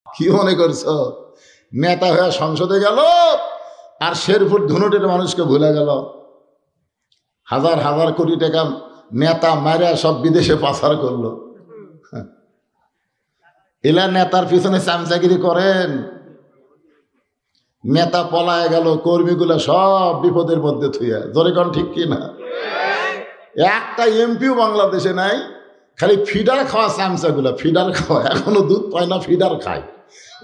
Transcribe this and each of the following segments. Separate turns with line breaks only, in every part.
কি মনে করছো নেতা হয়ে সংসদে গেল আর শেরপুর ধুনুটের মানুষকে ভুলে গেল? হাজার হাজার কোটি টাকা নেতা মারা সব বিদেশে পাচার করলো। এলা নেতার পিছনে চামচাগিরি করেন, নেতা পলায় গেল, কর্মীগুলো সব বিপদের মধ্যে থুইয়া। জোরে কোন ঠিক কি না? একটা এমপিও বাংলাদেশে নাই, খালি ফিডার খাওয়া চামচাগুলা, ফিডার খাওয়া, এখনো দুধ পায় না, ফিডার খায়।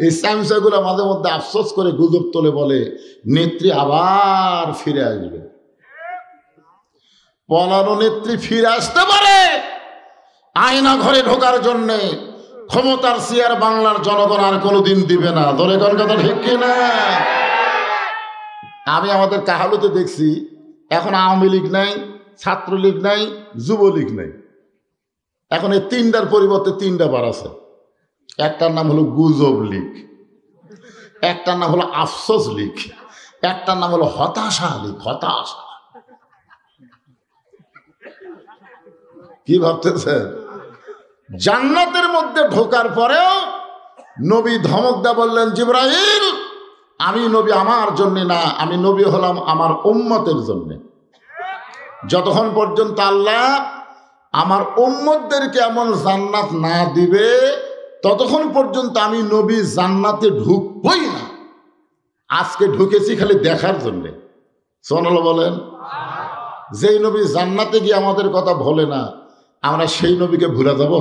এই চামচাগুলা মাঝে মধ্যে আফসোস করে গুজব তোলে, বলে নেত্রী আবার ফিরে আসবে। পলানো নেত্রী ফিরে আসতে পারে, আয়না ঘরে ঢোকার জন্যে ক্ষমতার চেয়ার বাংলার জনগণ আর কোনোদিন দিবে না। ধরে কোন কথা ঠিক কিনা? আমি আমাদের কাহালুতে দেখছি, এখন আওয়ামী লীগ নাই, ছাত্রলীগ নাই, যুবলীগ নাই, এখন এই তিনটার পরিবর্তে তিনটা বার আছে। একটার নাম হলো গুজব লীগ, একটার নাম হলো আফসোস লীগ, একটার নাম হলো হতাশা লীগ। হতাশা কি ভাবতেছেন? জান্নাতের মধ্যে ঢোকার পরেও নবী ধমক দা বললেন, জিবরাইল আমি নবী আমার জন্য না, আমি নবী হলাম আমার উম্মতের জন্য। যতক্ষণ পর্যন্ত আল্লাহ আমার উম্মতদেরকে এমন জান্নাত না দিবে ততক্ষণ পর্যন্ত আমি নবী জান্নাতে ঢুকবই না। আজকে ঢুকেছি খালি দেখার জন্যে। সুবহানাল্লাহ বলেন। যেই নবী জান্নাতে গিয়ে আমাদের কথা ভোলে না, আমরা সেই নবীকে ভুলে যাব?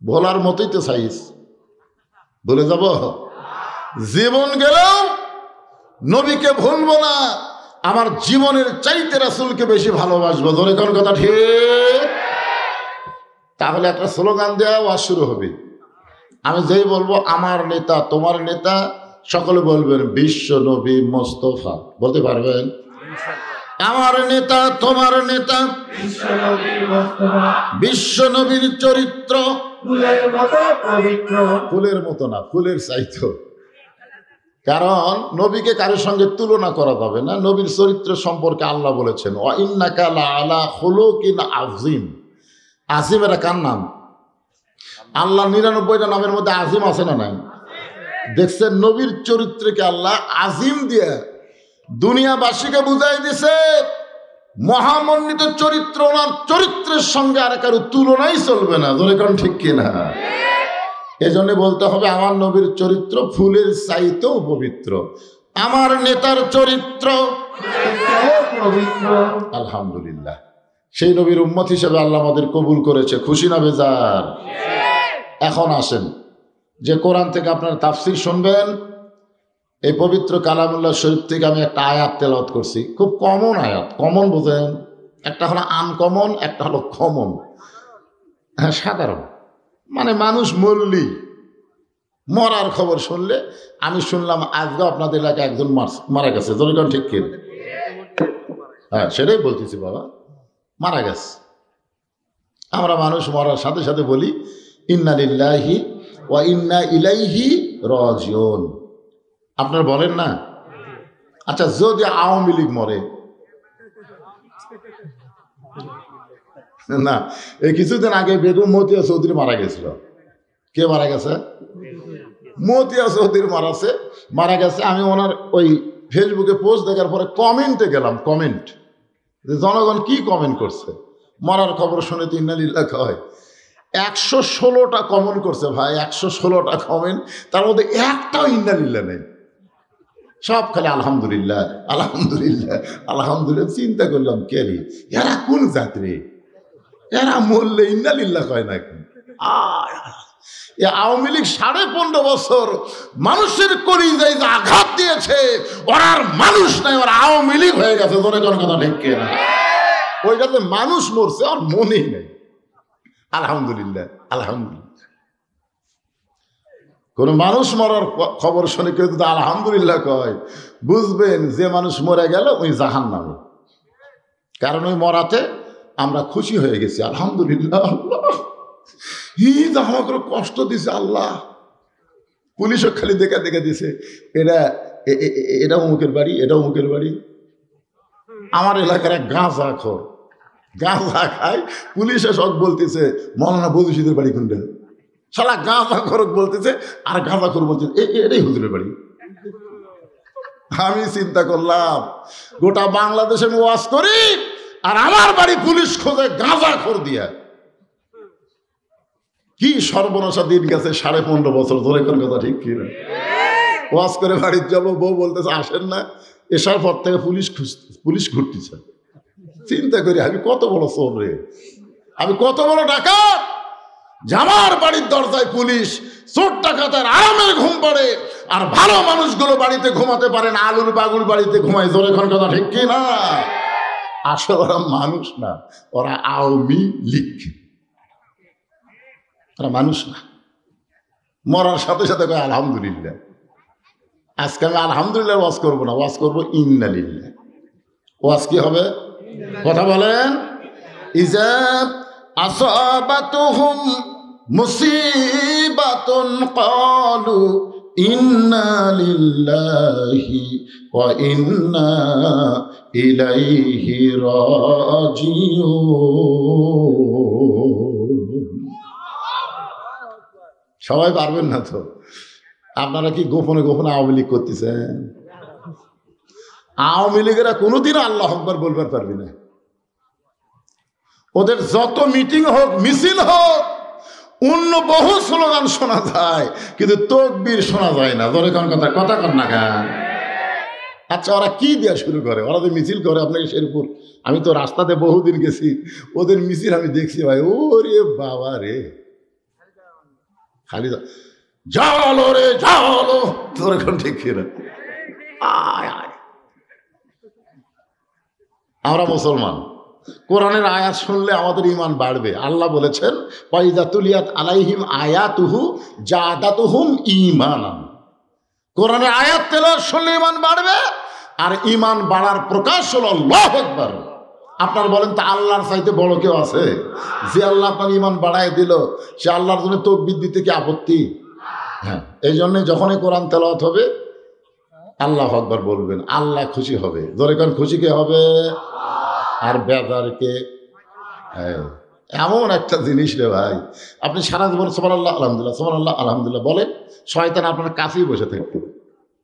ভোলার মতোই তো সাইজ, ভুলে যাব? জীবন গেলেও নবীকে ভুলবো না, আমার জীবনের চাইতে রাসূলকে বেশি ভালোবাসবো। ধরে কোন কথা ঠিক? তাহলে একটা স্লোগান দেওয়া ওয়াজ শুরু হবে। আমি যেই বলবো আমার নেতা তোমার নেতা, সকলে বলবেন বিশ্ব নবী মোস্তফা। বলতে পারবেন? আমার নেতা তোমার নেতা বিশ্ব নবীর চরিত্র ফুলের মতো না, ফুলের চাইতো। কারণ নবীকে কারোর সঙ্গে তুলনা করা যাবে না। নবীর চরিত্র সম্পর্কে আল্লাহ বলেছেন, ওয়া ইন্নাকা লাআলা খুলুকিন আযীম। আজিম এরা কার নাম? আল্লাহ 99টা নামের মধ্যে আজিম আছে না নাই? দেখছেন নবীর চরিত্রকে আল্লাহ আজিম দিয়ে দুনিয়াবাসীকে বুঝাই দিছে, মহামণ্ডিত চরিত্র, ওনার চরিত্রের সঙ্গে আর কারো তুলনাই চলবে না। ধরে কোন ঠিক কিনা? এজন্য বলতে হবে আমার নবীর চরিত্র ফুলের চাইতেও পবিত্র, আমার নেতার চরিত্র আলহামদুলিল্লাহ। সেই নবীর উম্মত হিসেবে আল্লাহ আমাদের কবুল করেছে, খুশি না বেজার? এখন আসেন যে কোরআন থেকে আপনারা তাফসীর শুনবেন। এই পবিত্র কালামুল্লাহ শরীফ থেকে আমি একটা আয়াত তেলাওয়াত করছি, খুব কমন আয়াত। কমন বোঝেন? একটা হলো আনকমন, একটা হলো কমন। হ্যাঁ, সাধারণ, মানে মানুষ মরার খবর শুনলে, আমি শুনলাম আজকে আপনাদের এলাকায় একজন মারা গেছে। জনগণ ঠিক কি? হ্যাঁ, সেটাই বলতেছি বাবা, মারা গেছে। আমরা মানুষ মরার সাথে সাথে বলি ইন্না লিল্লাহি ওয়া ইন্না ইলাইহি রাজিউন। আপনারা বলেন না? আচ্ছা, যদি আওয়ামী লীগ মরে, না এই কিছুদিন আগে বেগম মতিয়া চৌধুরী মারা গেছিল। কে মারা গেছে? মতিয়া চৌধুরী মারা গেছে। আমি ওনার ওই ফেসবুকে পোস্ট দেখার পরে কমেন্টে গেলাম, কমেন্ট যে জনগণ কি কমেন্ট করছে। মরার খবর শুনে তো ইন্না লিল্লাহ হয়। 116টা কমেন্ট করছে ভাই, 116টা কমেন্ট, তার মধ্যে একটাও ইন্না লিল্লাহ নেই, সব খালি আলহামদুলিল্লাহ আলহামদুলিল্লাহ আলহামদুলিল্লাহ। চিন্তা করলাম কে রে, এরা কোন জাতি? এরা মরলে ইন্না লিল্লাহ কয় নাকি? আওয়ামী লীগ 15.5 বছর মানুষের কলিজায় যে আঘাত দিয়েছে, ওরা আর মানুষ নাই, ওরা আওয়ামী লীগ হয়ে গেছে। ধরে কোন কথা ঠিক কিনা? ওইটাতে মানুষ মরছে, আর মনেই নেই। আলহামদুলিল্লাহ আলহামদুলিল্লাহ। কোন মানুষ মরার খবর শুনে কেউ যদি আলহামদুলিল্লাহ কয়, বুঝবেন যে মানুষ মরে গেল ওই জাহান্নামে। কারণ ওই মরাতে আমরা খুশি হয়ে গেছি, আলহামদুলিল্লাহ। আল্লাহ আমাকে কষ্ট দিছে, আল্লাহ। পুলিশও খালি দেখা দিছে, এটা অমুকের বাড়ি, এটা অমুকের বাড়ি। আমার এলাকার এক গাঁজা খায়, পুলিশে সব বলতেছে মৌলানা বদরুদ্দীনের বাড়ি কোনটা। শালা গাঁজাখোর বলতেছে আর গাঁজাখোর বলতেছে এটাই হুজুরের বাড়ি। আমি চিন্তা করলাম গোটা বাংলাদেশে আমি ওয়াজ করি আর আমার বাড়ি পুলিশ খোঁজে গাঁজাখোর দিয়া। কি সর্বনাশা দিন গেছে 15.5 বছর ধরে, কোন কথা ঠিক কি না? ওয়াজ করে বাড়ির যাবো, বউ বলতেছে আসেন না, এসার পর থেকে পুলিশ ঘুরতেছে। চিন্তা করি আমি কত বড় চোর রে, আমি কত বড় ডাকাত। আমার বাড়ির দরজায় পুলিশ, চোর ডাকাতের আরামের ঘুম পড়ে, আর ভালো মানুষগুলো বাড়িতে ঘুমাতে পারে না, আলুর বাগুর বাড়িতে ঘুমায়। জোরে কোন কথা ঠিক কি না? আসলে ওরা মানুষ না, ওরা আওয়ামী লীগ, ওরা মানুষ না। মরার সাথে সাথে কয় আলহামদুলিল্লাহ। আজকে আমি আলহামদুলিল্লাহ ওয়াজ করবো না, ওয়াজ করবো ইন্নালিল্লাহ। ওয়াজ কি হবে? কথা বলেন। ইজা আসাবাতুহুম মুসিবাতুন ক্বালু ইন্না লিল্লাহি ওয়া ইন্না ইলাইহি রাজিউন। সবাই পারবেন না তো? আপনারা কি গোপনে গোপনে আওয়ামী লীগ করতেছেন? আওয়ামী লীগেরা কোনোদিনও আল্লাহু আকবার বলবার পারবি না। ওদের যত মিটিং হোক, মিছিল হোক, অন্য বহু স্লোগান শোনা যায়, কিন্তু তাকবীর শোনা যায় না। ধরে কোন কথা কথা কর না কেন? আচ্ছা ওরা কি দেওয়া শুরু করে? ওরা তো মিছিল করে আপনাকে শেরপুর, আমি তো রাস্তাতে বহুদিন গেছি, ওদের মিছিল আমি দেখছি ভাই, ওরে বাবা রে, খালি জালো রে জালো, তোর এখন ঠিক না। আমরা মুসলমান, কোরআনের আয়াত শুনলে আমাদের ঈমান বাড়বে। আল্লাহ বলেছেন ওয়াইযা তুলিয়াত আলাইহিম আয়াতুহু জাদাতুহুম ঈমানান। কোরআনের আয়াত তেলাওয়াত শুনলে ঈমান বাড়বে, আর ঈমান বাড়ার প্রকাশ হলো আল্লাহু আকবার। আপনার বলেন তো আল্লাহর চাইতে বড় কেউ আছে? যে আল্লাহ আপনার ঈমান বাড়ায় দিল, সে আল্লাহর জন্য তাকবীর দিতে কি আপত্তি? হ্যাঁ, এই জন্য যখনই কোরআন তেলাওয়াত হবে আল্লাহু আকবার বলবেন, আল্লাহ খুশি হবে। ধরে কোন খুশি কে হবে? আর বেজারকে। এমন একটা জিনিস রে ভাই, আপনি সারা জীবন সুবহানাল্লাহ আলহামদুলিল্লাহ সুবহানাল্লাহ আলহামদুলিল্লাহ বলেন, শয়তান আপনার কাছেই বসে থাকবে।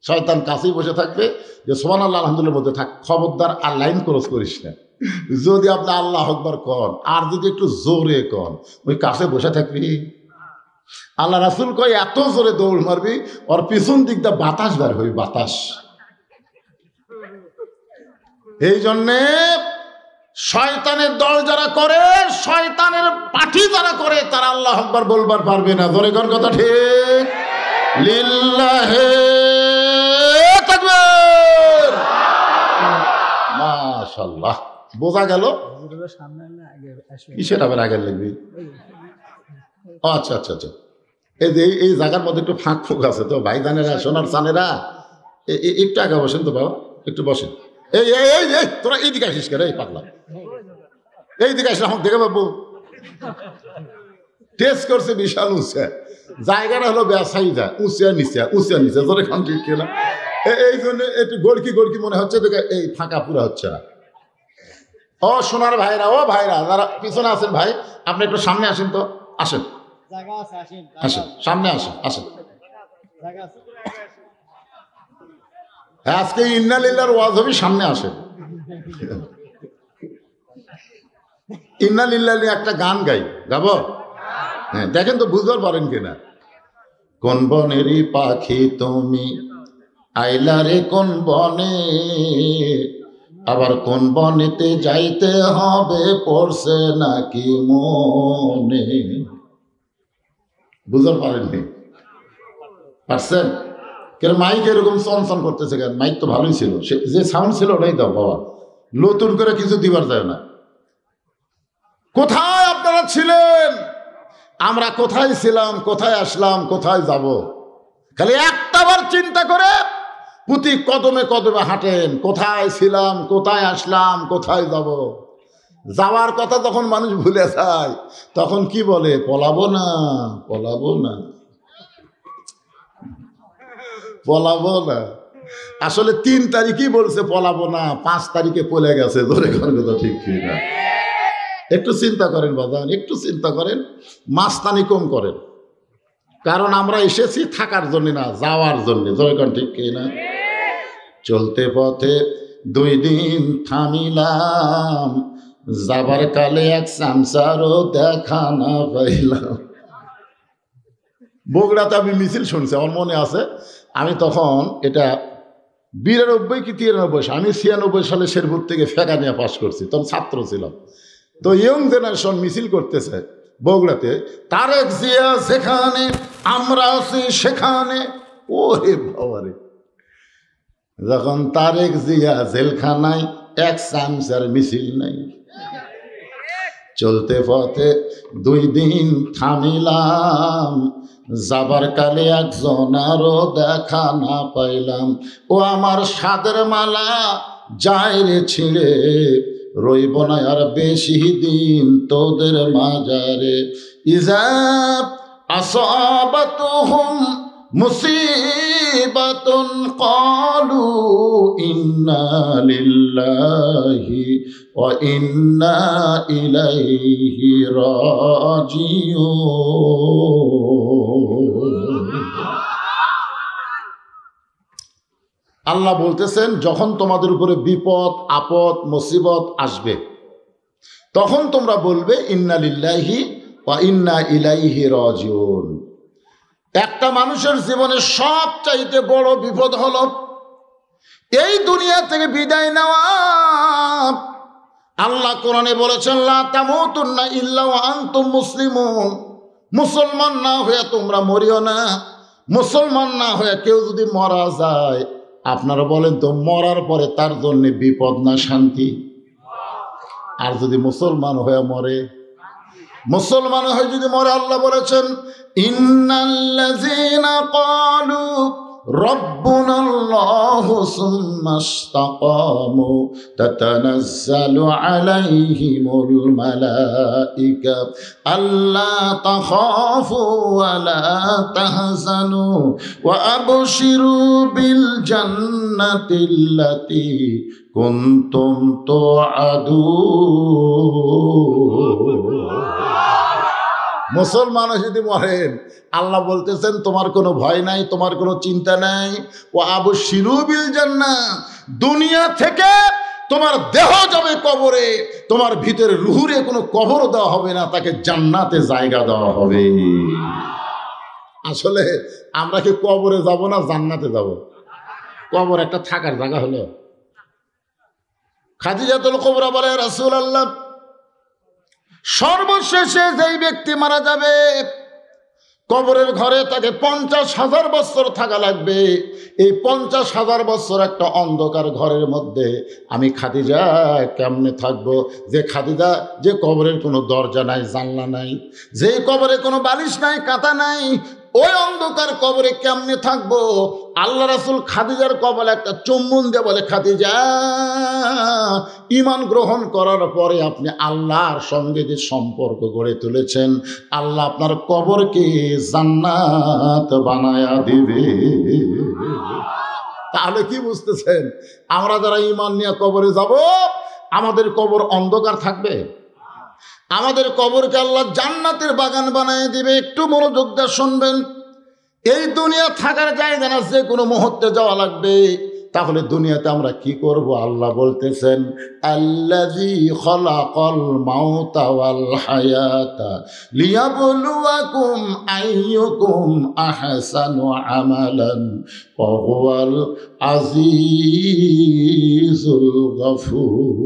শয়তান কাছেই বসে থাকবে যে সুবহানাল্লাহ আলহামদুলিল্লাহ বলতে থাক, খবরদার আর লাইন ক্রস করিস না। যদি আপনি আল্লাহু আকবার কন আর যদি একটু জোরে কন, ওই কাছে বসে থাকবি। আল্লাহ রাসূল কয় এত জোরে দৌড় মারবি ওর পিছন দিক দিয়ে বাতাস বের হইবে, বাতাস। এই জন্যে শয়তানের দল যারা করে, শয়তানের পাঠি যারা করে, তারা আল্লাহু আকবার বলবার পারবে না। ধরে কোন কথা ঠিক? লিল্লাহি তাকবীর। মাশাআল্লাহ, বোঝা গেল? কিসের আবার আগে লাগবে? আচ্ছা আচ্ছা আচ্ছা, এই যে এই জায়গার মধ্যে একটু ফাঁক ফুঁক আছে তো, ভাইজানেরা সোনার চানেরা একটু আগে বসেন তো বাবা, একটু বসেন। এই এই এই তোরা এইদিকে আসিস কেন? এই পাগলা এইদিকে আসলে আমাকে দেখে বাবু টেস্ট করছে বিশাল উঁচা জায়গাটা, হলো ব্যবসায়ী যায় উঁচা নিচে উঁচা নিচে, তোর এখন ঠিক কিনা? এই জন্য একটু গড়কি গড়কি মনে হচ্ছে, দেখে এই ফাঁকা পুরা হচ্ছে না। ও সোনার ভাইরা, ও ভাইরা যারা পিছনে আছেন, ভাই আপনি একটু সামনে আসেন তো, আসেন আসেন সামনে আসেন, আসেন। আজকে ইন্না লিল্লাহর ওয়াজ হবে, সামনে আসেন। ইন্না লিল্লাহ নিয়ে একটা গান গাই, গাবো? হ্যাঁ, দেখেন তো বুঝবার পারেন কিনা। কোন বনেরই পাখি তুমি আইলা রে কোন বনে, আবার কোন বনেতে যাইতে হবে পড়ছে নাকি মনে। বুঝতে পারেননি? পারছেন? কেন মাইক এরকম চনচন করতেছে কেন? মাইক তো ভালোই ছিল, যে সাউন্ড ছিল ওটাই দাও বাবা, নতুন করে কিছু দিবার যায় না। কোথায় আপনারা ছিলেন? আমরা কোথায় ছিলাম, কোথায় আসলাম, কোথায় যাব? খালি একটাবার চিন্তা করে প্রতি কদমে কদমে হাঁটেন, কোথায় ছিলাম, কোথায় আসলাম, কোথায় যাব। যাওয়ার কথা যখন মানুষ ভুলে যায় তখন কি বলে? পলাবো না, পলাবো না, পলাবো না। আসলে 3 তারিখই বলছে পলাবো না, 5 তারিখে পলে গেছে। ধরে কোন কথা ঠিক কি না? একটু চিন্তা করেন বাজান, একটু চিন্তা করেন, মাস্তানি কম করেন। কারণ আমরা এসেছি থাকার জন্য না, যাওয়ার জন্য। জয়গণ ঠিক কি না? চলতে পথে 2 দিন থামিলাম, যাবার কালে এক চামচারও দেখা না পাইলাম। বগুড়াতে আমি মিছিল শুনছি, আমার মনে আছে। আমি তখন এটা 92 কি 93, আমি 96 সালে শেরপুর থেকে ফেকা নিয়ে পাশ করছি, তখন ছাত্র ছিলাম। তো ইয়ং জেনারেশন মিছিল করতেছে বগুড়াতে, তারেক জিয়া যেখানে আমরা আছি সেখানে। ওরে বাবারে, যখন তারেক জিয়া জেলখানায় এক চামচার মিছিল নাই। চলতে পথে 2 দিন থামিলাম, যাবার কালে একজনারও দেখা না পাইলাম। ও আমার সাদের মালা যায় রে ছিঁড়ে, রইব না আর বেশি দিন তোদের মাজারে। ইজাব আসাবাতুহুম মুসিবাতুন ক্বালু ইন্না লিল্লাহি ওয়া ইন্না ইলাইহি রাজিউন। আল্লাহ বলতেছেন, যখন তোমাদের উপরে বিপদ আপদ মুসিবত আসবে, তখন তোমরা বলবে ইন্না লিল্লাহি ওয়া ইন্না ইলাইহি রাজিউন। একটা মানুষের জীবনে সবচাইতে বড় বিপদ হলো এই দুনিয়া থেকে বিদায় নেওয়া। আল্লাহ কোরআনে বলেছেন, লা তামুতুন্না ইল্লা ওয়া আনতুম মুসলিমুন। মুসলমান না হয়ে তোমরা মরিও না। মুসলমান না হয়ে কেউ যদি মারা যায়, আপনারা বলেন তো মরার পরে তার জন্য বিপদ না শান্তি? আর যদি মুসলমান হয়ে মরে, মুসলমান হয়ে যদি মরে, আল্লাহ বলেছেন ইন্নাল্লাযীনা ক্বালু রাব্বুনাল্লাহু সুম্মা ইসতাকামু তাতানাজ্জালু আলাইহিমুল মালাইকা আল্লা তাখাফু ওয়া লা তাহজানু ওয়া আবশিরু বিল জান্নাতিল্লাতী কুনতুম তুআদুন। মুসলমান যদি মরেন, আল্লাহ বলতেছেন তোমার কোনো ভয় নাই, তোমার কোনো চিন্তা নাই। ও আবশিরু বিল জান্নাহ, দুনিয়া থেকে তোমার দেহ যাবে কবরে, তোমার ভিতরে রুহুরে কোনো কবর দেওয়া হবে না, তাকে জান্নাতে জায়গা দেওয়া হবে। আসলে আমরা কি কবরে যাব না জান্নাতে যাব? কবর একটা থাকার জায়গা হলো। খাদিজাতুল কুবরা বলে, রাসূলুল্লাহ, সর্বশেষে যেই ব্যক্তি মারা যাবে কবরের ঘরে তাকে 50,000 বছর থাকা লাগবে। এই 50,000 বছর একটা অন্ধকার ঘরের মধ্যে আমি খাদিজা কেমনে থাকবো? যে খাদিজা, যে কবরের কোনো দরজা নাই, জানলা নাই, যে কবরে কোনো বালিশ নাই, কাঁথা নাই, ওই অন্ধকার কবরে কেমনে থাকবো? আল্লাহ রাসূল খাদিজার কবলে একটা চুম্বন দিয়ে বলে, খাদিজা, ঈমান গ্রহণ করার পরে আপনি আল্লাহর সঙ্গে যে সম্পর্ক গড়ে তুলেছেন, আল্লাহ আপনার কবরকে জান্নাত বানায়া দিবে। তাহলে কি বুঝতেছেন? আমরা যারা ঈমান নিয়ে কবরে যাব, আমাদের কবর অন্ধকার থাকবে? আমাদের কবরকে আল্লাহ জান্নাতের বাগান বানিয়ে দিবে। একটু মনোযোগ দিয়ে শুনবেন। এই দুনিয়া থাকার জায়গা না, যে কোনো মুহূর্তে যাওয়া লাগবে। তাহলে দুনিয়াতে আমরা কি করব? আল্লাহ বলতেছেন, আল্লাযী খালাকাল মাউতা ওয়াল হায়াতা লিয়াবলুয়াকুম আইয়ুকুম আহসানু আমালান ওয়া হুয়াল আজিজুল গফুর।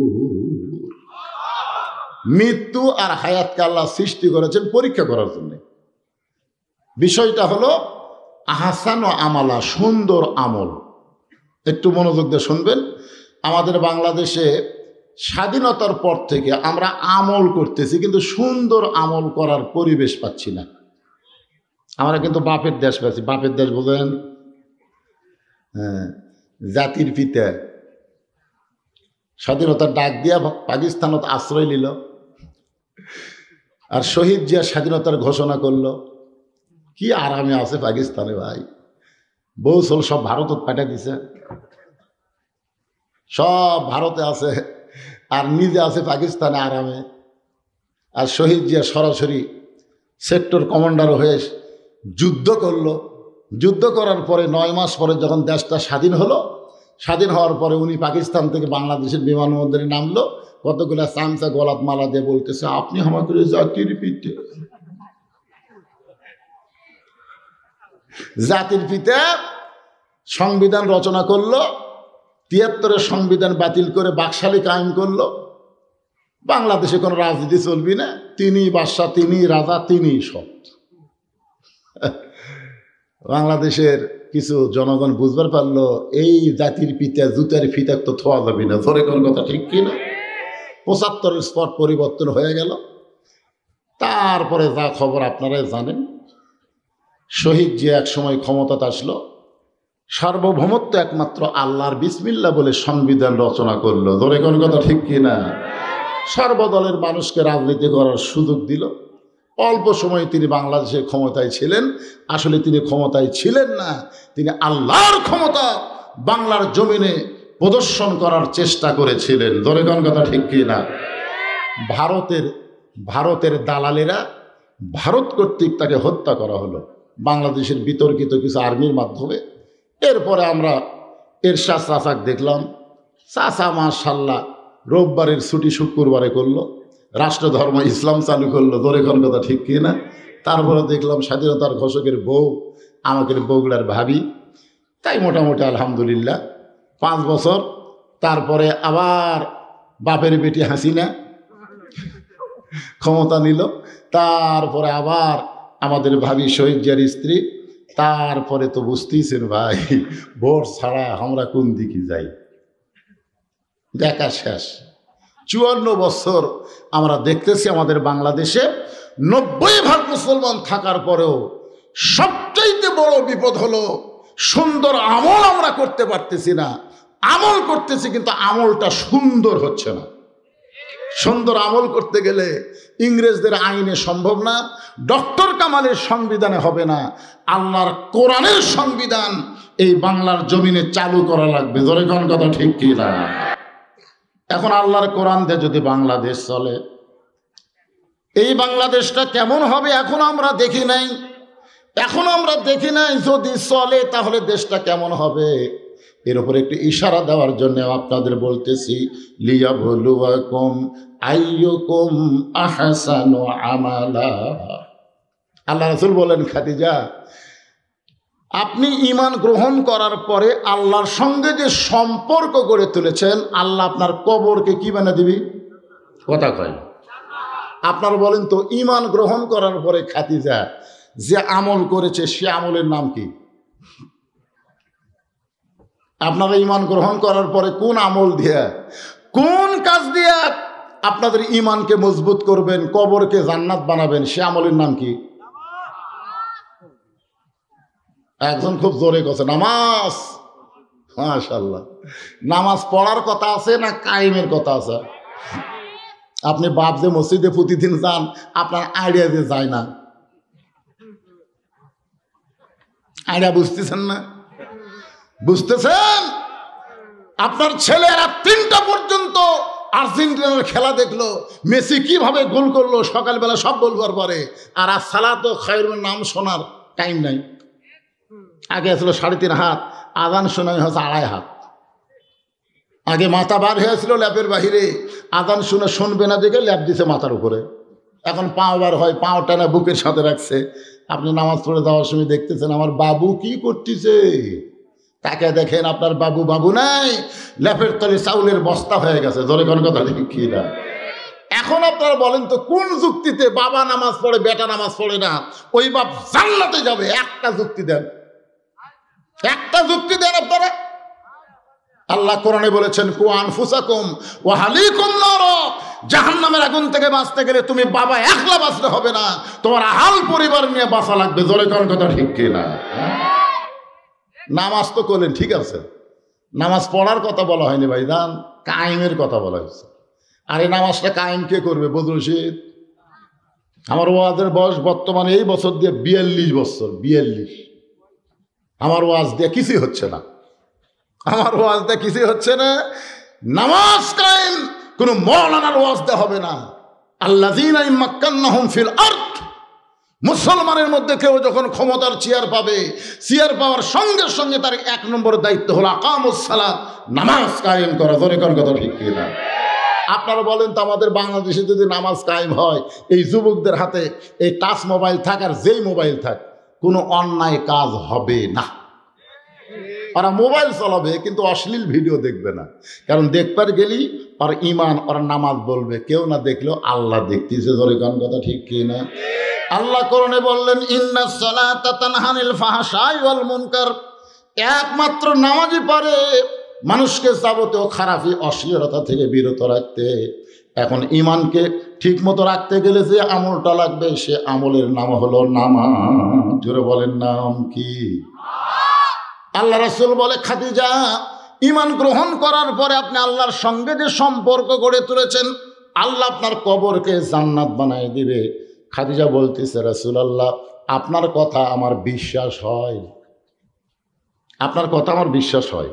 মৃত্যু আর হায়াতকে আল্লাহ সৃষ্টি করেছেন পরীক্ষা করার জন্য। বিষয়টা হলো আহসান ও আমালা, সুন্দর আমল। একটু মনোযোগ দিয়ে শুনবেন। আমাদের বাংলাদেশে স্বাধীনতার পর থেকে আমরা আমল করতেছি, কিন্তু সুন্দর আমল করার পরিবেশ পাচ্ছি না। আমরা কিন্তু বাপের দেশ পাচ্ছি। বাপের দেশ বোঝেন? হ্যাঁ, জাতির পিতা স্বাধীনতার ডাক দিয়া পাকিস্তানত আশ্রয় নিল, আর শহীদ জিয়া স্বাধীনতার ঘোষণা করলো। কি আরামে আছে পাকিস্তানে ভাই। বউ চল সব ভারতত পাঠা দিছে, সব ভারতে আছে, আর নিজে আছে পাকিস্তানে আরামে। আর শহীদ জিয়া সরাসরি সেক্টর কমান্ডার হয়ে যুদ্ধ করলো। যুদ্ধ করার পরে 9 মাস পরে যখন দেশটা স্বাধীন হলো, স্বাধীন হওয়ার পরে উনি পাকিস্তান থেকে বাংলাদেশের বিমানবন্দরে নামলো, কতগুলো চামচা গলাত মালা দিয়ে বলতেছে, আপনি আমাকে জাতির পিতা, জাতির পিতা। সংবিধান রচনা করলো, 73-এর সংবিধান বাতিল করে বাকশালী কায়েম করলো। বাংলাদেশে কোনো রাজনীতি চলবি না, তিনি বাদশা, তিনি রাজা, তিনি সব। বাংলাদেশের কিছু জনগণ বুঝবার পারলো এই জাতির পিতা জুতার ফিতা তো থোয়া যাবি না, ধরে কোন কথা ঠিক কিনা। 75-এর স্পট পরিবর্তন হয়ে গেল। তারপরে যা খবর আপনারাই জানেন, শহীদ যে এক সময় ক্ষমতাতে আসলো, সার্বভৌমত্ব একমাত্র আল্লাহর বিসমিল্লাহ বলে সংবিধান রচনা করলো, ধরে কোন কথা ঠিক কিনা। সর্বদলের মানুষকে রাজনীতি করার সুযোগ দিল। অল্প সময়ে তিনি বাংলাদেশের ক্ষমতায় ছিলেন। আসলে তিনি ক্ষমতায় ছিলেন না, তিনি আল্লাহর ক্ষমতা বাংলার জমিনে প্রদর্শন করার চেষ্টা করেছিলেন, ধরে কোন কথা ঠিক কিনা। ভারতের দালালেরা, ভারত কর্তৃক তাকে হত্যা করা হলো বাংলাদেশের বিতর্কিত কিছু আর্মির মাধ্যমে। এরপরে আমরা এরশাদ চাচাক দেখলাম, চাচা মাশাআল্লাহ রোববারের ছুটি শুক্রবারে করলো, রাষ্ট্রধর্ম ইসলাম চালু করলো, ধরে কোন কথা ঠিক কিনা। তারপরে দেখলাম স্বাধীনতার ঘোষকের বউ আমাকে বগুড়ার ভাবি, তাই মোটামুটি আলহামদুলিল্লাহ 5 বছর। তারপরে আবার বাপের বেটি হাসিনা ক্ষমতা নিল, তারপরে আবার আমাদের ভাবি শহীদ জিয়ার স্ত্রী। তারপরে তো বুঝতেইছেন ভাই, ভোট ছাড়া আমরা কোন দিকে যাই, দেখা শেষ। 54 বছর আমরা দেখতেছি আমাদের বাংলাদেশে 90% মুসলমান থাকার পরেও সবচাইতে বড় বিপদ হলো সুন্দর আমল আমরা করতে পারতেছি না। আমল করতেছি কিন্তু আমলটা সুন্দর হচ্ছে না। সুন্দর আমল করতে গেলে ইংরেজদের আইনে সম্ভব না, ডক্টর কামালের সংবিধানে হবে না, আল্লাহর কোরআনের সংবিধান এই বাংলার জমিনে চালু করা লাগবে, ধরে কোন কথা ঠিক কি না। এখন আল্লাহর কোরআন দিয়ে যদি বাংলাদেশ চলে, এই বাংলাদেশটা কেমন হবে এখন আমরা দেখি নাই, যদি চলে তাহলে দেশটা কেমন হবে। এর উপরে একটু ইশারা দেওয়ার জন্য আপনাদের বলতেছি, লিয়াবলুয়াকুম আইয়ুকুম আহসানু আমালা। আল্লাহ রাসূল বলেন, খাদিজা আপনি ঈমান গ্রহণ করার পরে আল্লাহর সঙ্গে যে সম্পর্ক গড়ে তুলেছেন, আল্লাহ আপনার কবরকে কি বানিয়ে দিবি, কথা কয়। আপনারা বলেন তো, ঈমান গ্রহণ করার পরে খাদিজা যে আমল করেছে সে আমলের নাম কি? আপনারা ঈমান গ্রহণ করার পরে কোন আমল দিয়া, কোন কাজ দিয়া আপনাদের ঈমানকে মজবুত করবেন, কবরকে জান্নাত বানাবেন, সে আমলের নাম কি? একজন খুব জোরে কথা, নামাজ। মাশাআল্লাহ, নামাজ পড়ার কথা আছে না কায়েমের কথা আছে? আপনি বাপ যে মসজিদে প্রতিদিন যান, আপনার আইডিয়া যে যায় না, আইডিয়া বুঝতেছেন না? বুঝতেছেন? আপনার ছেলেরা 3টা পর্যন্ত আর্জেন্টিনার খেলা দেখলো, মেসি কিভাবে গোল করলো সকালবেলা সব বলবার পরে, আর আজ সালাতো খায়রুন নাম শোনার টাইম নাই। আগে ছিল 3.5 হাত, আজান শোনা হচ্ছে 2.5 হাত। আগে মাথা বার হয়েছিল ল্যাপের বাহিরে, আজান শুনে শুনবে না দেখে ল্যাপ দিছে মাথার উপরে। এখন পাও বার হয়, পাও টানা বুকের সাথে রাখছে। আপনি নামাজ পড়ে যাওয়ার সময় দেখতেছেন আমার বাবু কি করতেছে, তাকে দেখেন আপনার বাবু বাবু নাই, ল্যাপের তলে চাউলের বস্তা হয়ে গেছে, ধরে কোন কথা কি না। এখন আপনারা বলেন তো, কোন যুক্তিতে বাবা নামাজ পড়ে বেটা নামাজ পড়ে না, ওই বাপ জান্নাতে যাবে? একটা যুক্তি দেন, একটা যুক্তি দেন আপনারা। আল্লাহ কোরআনে বলেছেন, কু আনফুসাকুম ওয়া আহলিকুম নার, জাহান্নামের আগুন থেকে বাঁচতে গেলে তুমি বাবা একলা বাঁচলে হবে না, তোমার আহাল পরিবার নিয়ে বাঁচা লাগবে, ধরে কোন কথা ঠিক কি না। নামাজ তো করলেন, ঠিক আছে, নামাজ পড়ার কথা বলা হয়নি ভাইজান, কায়েমের কথা বলা হয়েছে। আর এই নামাজটা কায়েম কে করবে? বদরুল রশিদ। আমার ওয়াজের বয়স বর্তমানে এই বছর দিয়ে 42 বছর, 42। আমার ওয়াজ দিয়ে কিছুই হচ্ছে না, আমার ওয়াজ দিয়ে কিছুই হচ্ছে না। নামাজ কায়েম কোনো মৌলানার ওয়াজ দেওয়া হবে না। আল্লাযীনা ইম্মাক্কান্নাহুম ফিল আরদ মুসলমানের মধ্যে কেউ যখন ক্ষমতার চেয়ার পাবে, চেয়ার পাওয়ার সঙ্গে সঙ্গে তার 1 নম্বর দায়িত্ব হলো আকামুস সালাত, নামাজ কায়েম করা। জোরে কোন কথা ঠিক কিনা? আপনারা বলেন তো, আমাদের বাংলাদেশে যদি নামাজ কায়েম হয়, এই যুবকদের হাতে এই টাচ মোবাইল থাক আর যেই মোবাইল থাক, কোনো অন্যায় কাজ হবে না। ওরা মোবাইল চালাবে কিন্তু অশ্লীল ভিডিও দেখবে না, কারণ দেখবার গেলেই ওর ইমান, ওরা নামাজ বলবে, কেউ না দেখলেও আল্লাহ দেখতেছে। জোরে কোন কথা ঠিক কিনা? আল্লাহ কোরআনে বললেন, ইন্নাস সালাতা তানহা আনিল ফাহশাই ওয়াল মুনকার, একমাত্র নামাজই পারে মানুষকে যাবতীয় খারাপি অশ্লীলতা থেকে বিরত রাখতে। এখন ইমানকে ঠিক মতো রাখতে গেলে যে আমলটা লাগবে, সে আমলের নাম হলো নামাজ। জোরে বলেন, নাম কি? আল্লাহ রাসূল বলে, খাদিজা, ইমান গ্রহণ করার পরে আপনি আল্লাহর সঙ্গে যে সম্পর্ক গড়ে তুলেছেন, আল্লাহ আপনার কবরকে জান্নাত বানায় দিবে। খাদিজা বলতেছে, রাসূলুল্লাহ, আপনার কথা আমার বিশ্বাস হয়, আপনার কথা আমার বিশ্বাস হয়।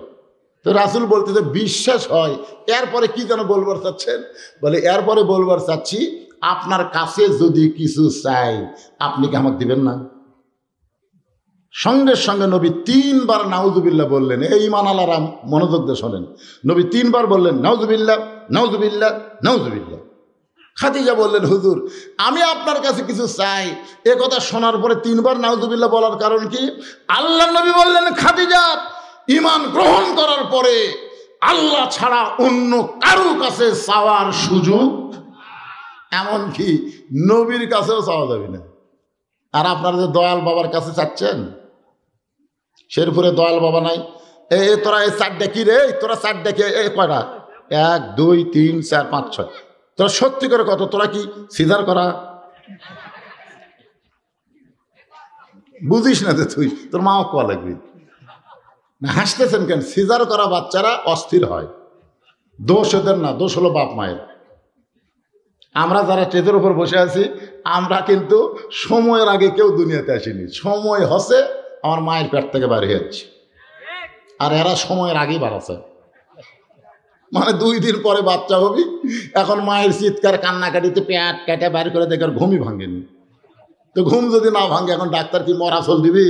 তো রাসূল বলতেছে, বিশ্বাস হয়, এরপরে কি যেন বলবার চাচ্ছেন? বলে, এরপরে বলবার চাচ্ছি, আপনার কাছে যদি কিছু চাই, আপনি কি আমাকে দিবেন না? সঙ্গে সঙ্গে নবী 3 বার নাউজুবিল্লাহ বললেন। এই ঈমান আলারা মনোযোগ দিয়ে শোনেন, নবী 3 বার বললেন নাউজুবিল্লাহ, নাউজুবিল্লাহ, নাউজুবিল্লাহ। খাদিজা বললেন, হুজুর, আমি আপনার কাছে কিছু চাই। এ কথা শোনার পরে 3 বার নাউজুবিল্লাহ বলার কারণ কি? আল্লাহ নবী বললেন, খাদিজা, ঈমান গ্রহণ করার পরে আল্লাহ ছাড়া অন্য কারো কাছে চাওয়ার সুযোগ, এমনকি নবীর কাছেও চাওয়া যাবে না। আর আপনারা যে দয়াল বাবার কাছে চাচ্ছেন, শেরপুরে দয়াল বাবা নাই, তোরা এই 4 কি রে, তোরা 4 কি কয়টা? 1 2 3 4 5 6। তোরা সত্যি করে কত? তোরা কি সিজার করা বুঝিস না? যে তুই তোর মাও কোয়া লাগবি না। হাসতেছেন কেন? সিজার করা বাচ্চারা অস্থির হয়। দোষ ওদের না, দোষ হলো বাপ মায়ের। আমরা যারা স্টেজের উপর বসে আছি, আমরা কিন্তু সময়ের আগে কেউ দুনিয়াতে আসেনি। সময় হচ্ছে আমার মায়ের পেট থেকে বাইরে যাচ্ছে, আর এরা সময়ের আগেই বাড়াচ্ছে। মানে 2 দিন পরে বাচ্চা হবি, এখন মায়ের চিৎকার কান্নাকাটিতে পেট কেটে বাইর করে দেখে ঘুমই ভাঙেনি। তো ঘুম যদি না ভাঙে, এখন ডাক্তার কি মরাফল দিবি?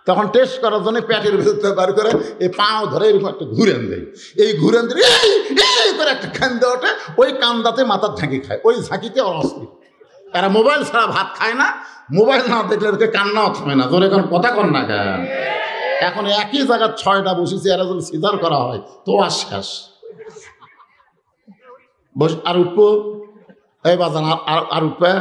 তখন টেস্ট করার জন্য পেটের ভিতরে বার করে এই পাও ধরে এরকম একটা ঘুরেন দেয়। এই ঘুরেন দিয়ে এই করে একটা কান্দা ওঠে, ওই কান্দাতে মাথার ঝাঁকি খায়, ওই ঝাঁকিতে অস্থির। এরা মোবাইল ছাড়া ভাত খায় না, মোবাইল না দেখলে ওকে কান্নাও থামে না। তোর এখন কথা কর না কেন? এখন একই জায়গায় 6টা বসেছে, এরা যদি সিজার করা হয় তো আর শেষ। বস, আর উঠবো, এই বাজান আর উঠবে।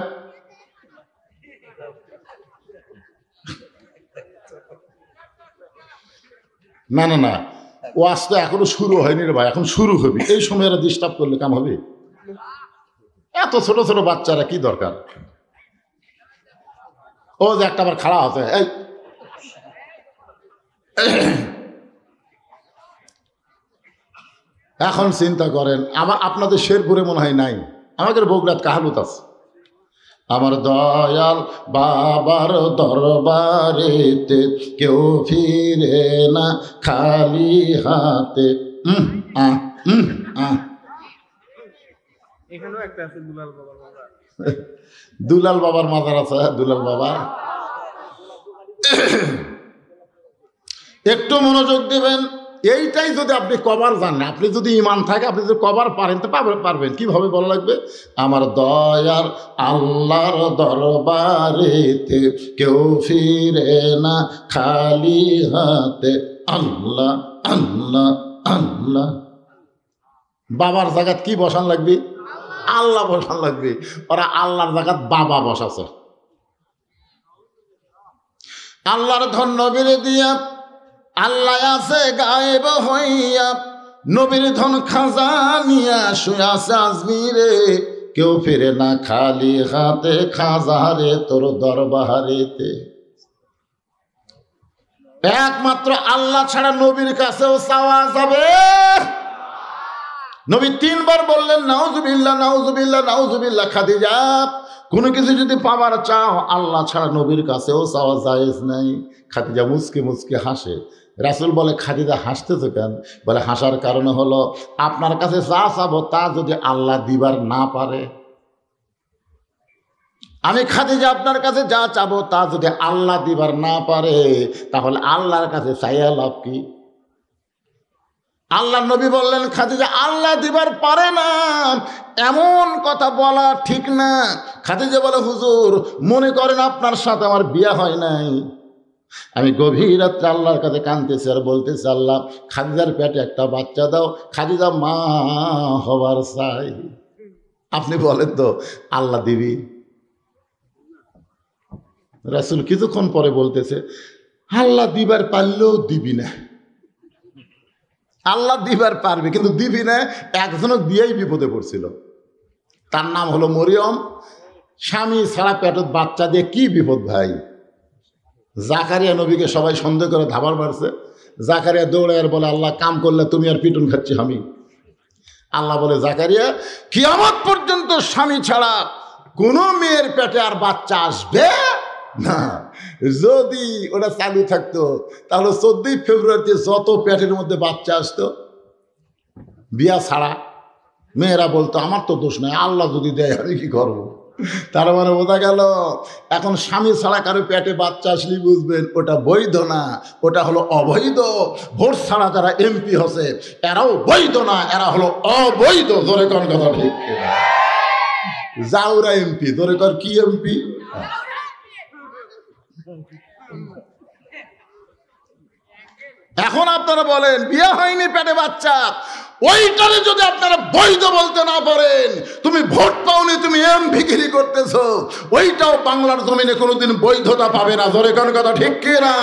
না না না, ওয়াজ তো এখনো শুরু হয়নি রে ভাই, এখন শুরু হবে। এই সময় এরা ডিস্টার্ব করলে কাম হবে? এত ছোট ছোট বাচ্চারা কি দরকার? ও যে একটা আবার খাড়া হতে, এই এখন চিন্তা করেন, আমার আপনাদের শেরপুরে মনে হয় নাই, আমাদের বগুড়াত কাহালুত আছে। আমার দয়াল বাবার দরবারেতে কেউ ফিরে না খালি হাতে। দুলাল বাবার মাজার আছে, দুলাল বাবা। একটু মনোযোগ দিবেন। এইটাই যদি আপনি কবার জানেন, আপনি যদি ইমান থাকে, আপনি যদি কবার পারেন তো পারবেন। কিভাবে বলা লাগবে? আমার দয়ার আল্লাহর দরবারেতে কেউ ফিরে না খালি হাতে। আল্লাহ আল্লাহ আল্লাহ। বাবার জায়গাত কি বসান লাগবে? আল্লাহ বসান লাগবে। ওরা আল্লাহর জায়গাত বাবা বসাছে। আল্লাহর ধন নবীরে দিয়া, আল্লাহ আছে গায়েব হইয়া, নবীর ধন খাজা নিয়া শুয়ে আছে আজমিরে। কেউ ফিরে না খালি হাতে, খাজারে তোর দরবারেতে। একমাত্র আল্লাহ ছাড়া নবীর কাছেও চাওয়া যাবে। নবী 3 বার বললেন নাউজুবিল্লাহ, নাউজুবিল্লাহ, নাউজুবিল্লাহ। খাদিজা, কোনো কিছু যদি পাবার চাও, আল্লাহ ছাড়া নবীর কাছেও চাওয়া জায়েজ নাই। খাদিজা মুচকে মুচকে হাসে। রাসূল বলে, খাদিজা হাসতেছো কেন? বলে, হাসার কারণে হলো, আপনার কাছে যা চাবো তা যদি আল্লাহ দিবার না পারে, আমি খাদিজা আপনার কাছে যা চাবো তা যদি আল্লাহ দিবার না পারে তাহলে আল্লাহর কাছে চাইয়া লাভ কি? আল্লাহ নবী বললেন, খাদিজা আল্লাহ দিবার পারে না এমন কথা বলা ঠিক না। খাদিজা বলে, হুজুর মনে করেন আপনার সাথে আমার বিয়ে হয় নাই, আমি গভীর রাত্রে আল্লাহর কাছে কাঁদতেছি আর বলতেছি, আল্লাহ খাদিজার পেটে একটা বাচ্চা দাও, খাদিজা মা হবার চাই। আপনি বলেন তো আল্লাহ দিবি? রাসূল কিছুক্ষণ পরে বলতেছে, আল্লাহ দিবার পারলেও দিবি না। আল্লাহ দিবার পারবে কিন্তু দিবি না। একজনও দিয়েই বিপদে পড়ছিল, তার নাম হলো মরিয়ম। স্বামী ছাড়া পেটত বাচ্চা দিয়ে কি বিপদ ভাই। জাকারিয়া নবীকে সবাই সন্দেহ করে ধাবার মারছে। জাকারিয়া দৌড়ে আর বলে, আল্লাহ কাম করলে তুমি আর পিটুন খাচ্ছি আমি। আল্লাহ বলে, জাকারিয়া কিয়ামত পর্যন্ত স্বামী ছাড়া কোনো মেয়ের পেটে আর বাচ্চা আসবে না। যদি ওটা চালু থাকতো তাহলে 14 ফেব্রুয়ারিতে যত পেটের মধ্যে বাচ্চা আসতো বিয়া ছাড়া, মেয়েরা বলতো আমার তো দোষ নাই, আল্লাহ যদি দেয় আমি কি করবো। তার মানে বোঝা গেল এখন স্বামী ছাড়া কারো পেটে বাচ্চা আসলে বুঝবেন ওটা বৈধ না, ওটা হলো অবৈধ। ভোট ছাড়া যারা এমপি হচ্ছে এরাও বৈধ না, এরা হলো অবৈধ। ধরে কোন কথা ঠিক জাউরা এমপি, ধরে কর কি এমপি? এখন আপনারা বলেন বিয়ে হয়নি পেটে বাচ্চা, ওইটারে যদি আপনারা বৈধ বলতে না পারেন, তুমি ভোট পাওনি, তুমি এমপিগিরি করতেছো, ওইটাও বাংলার জমিনে কোনোদিন বৈধতা পাবে না। ধরে কোন কথা ঠিক কি না?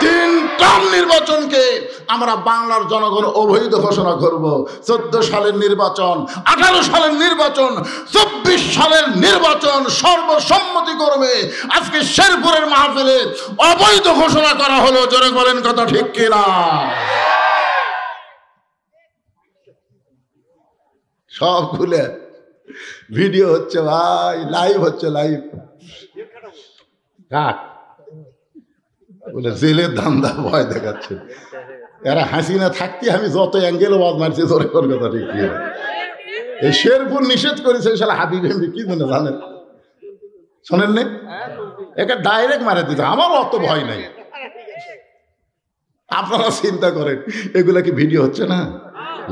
3 টার্ম নির্বাচনকে আমরা বাংলার জনগণ অবৈধ ঘোষণা করব। 14 সালের নির্বাচন, 18 সালের নির্বাচন, 24 সালের নির্বাচন সর্বসম্মতি করবে। আজকে শেরপুরের মাহফিলে অবৈধ ঘোষণা করা হলো। জোরে বলেন কথা ঠিক কি না? সব খুলে ভিডিও হচ্ছে ভাই, লাইভ হচ্ছে, লাইভ। কাক বলে জেলের ধান্দা ভয় দেখাচ্ছে। এরা হাসিনা থাকতে আমি যত অ্যাঙ্গেল ওয়াজ মারছি, ধরে কোন কথা ঠিক কি? এই শেরপুর নিষেধ করেছে শালা হাবিব এমপি, কি জন্য জানেন? শোনেন নি? একে ডাইরেক্ট মারা দিত, আমার অত ভয় নাই। আপনারা চিন্তা করেন এগুলা কি ভিডিও হচ্ছে না?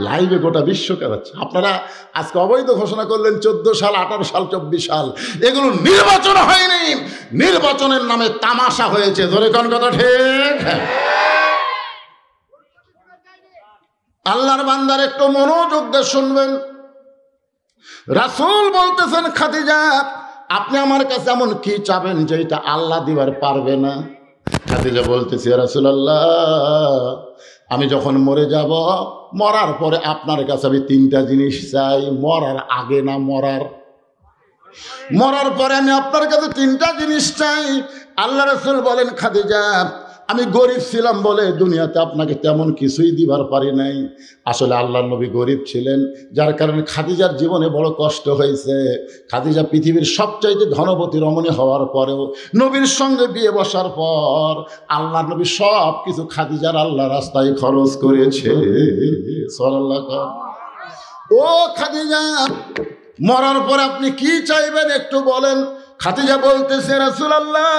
লাইভে গোটা বিশ্ব কাঁপাচ্ছে। আপনারা আজকে অবৈধ ঘোষণা করলেন 14 সাল, 18 সাল, 24 সাল, এগুলো নির্বাচন হয়নি, নির্বাচনের নামে তামাশা হয়েছে। ধরে কোন কথা ঠিক? আল্লাহর বান্দার একটু মনোযোগ দিয়ে শুনবেন। রাসূল বলতেছেন, খাদিজা আপনি আমার কাছে এমন কি চাবেন যে এটা আল্লাহ দিবার পারবে না? খাদিজা বলতেছে, ইয়া রাসূলুল্লাহ আমি যখন মরে যাব, মরার পরে আপনার কাছে আমি 3টা জিনিস চাই। মরার আগে না, মরার পরে আমি আপনার কাছে 3টা জিনিস চাই। আল্লাহ রাসূল বলেন, খাদিজা আমি গরিব ছিলাম বলে দুনিয়াতে আপনাকে তেমন কিছুই দিবার পারি নাই। আসলে আল্লাহর নবী গরিব ছিলেন, যার কারণে খাদিজার জীবনে বড় কষ্ট হয়েছে। খাদিজা পৃথিবীর সবচাইতে ধনবতী রমণী হওয়ার পরেও নবীর সঙ্গে বিয়ে বসার পর আল্লাহর নবী সব কিছু খাদিজার আল্লাহ রাস্তায় খরচ করেছে। সাল্লাল্লাহু। ও খাদিজা মরার পরে আপনি কি চাইবেন একটু বলেন। খাদিজা বলতেছে, রাসূলুল্লাহ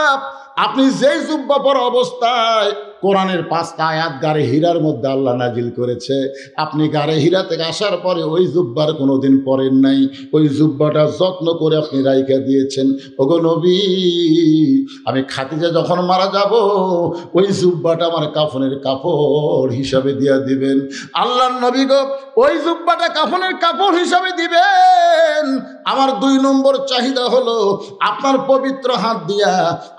আপনি যেই জুব্বা পরা অবস্থায় কোরআনের 5টা আয়াত গারে হীরার মধ্যে আল্লাহ নাজিল করেছে, আপনি গারে হীরা থেকে আসার পরে ওই জুব্বার কোনোদিন পরেন নাই, ওই জুব্বাটা যত্ন করে আপনি রাইখা দিয়েছেন। ওগো নবী আমি খাদিজা যখন মারা যাব ওই জুব্বাটা আমার কাফনের কাপড় হিসাবে দিয়া দিবেন। আল্লাহর নবী গো ওই জুব্বাটা কাফনের কাপড় হিসাবে দিবেন। আমার 2 নম্বর চাহিদা হলো আপনার পবিত্র হাত দিয়া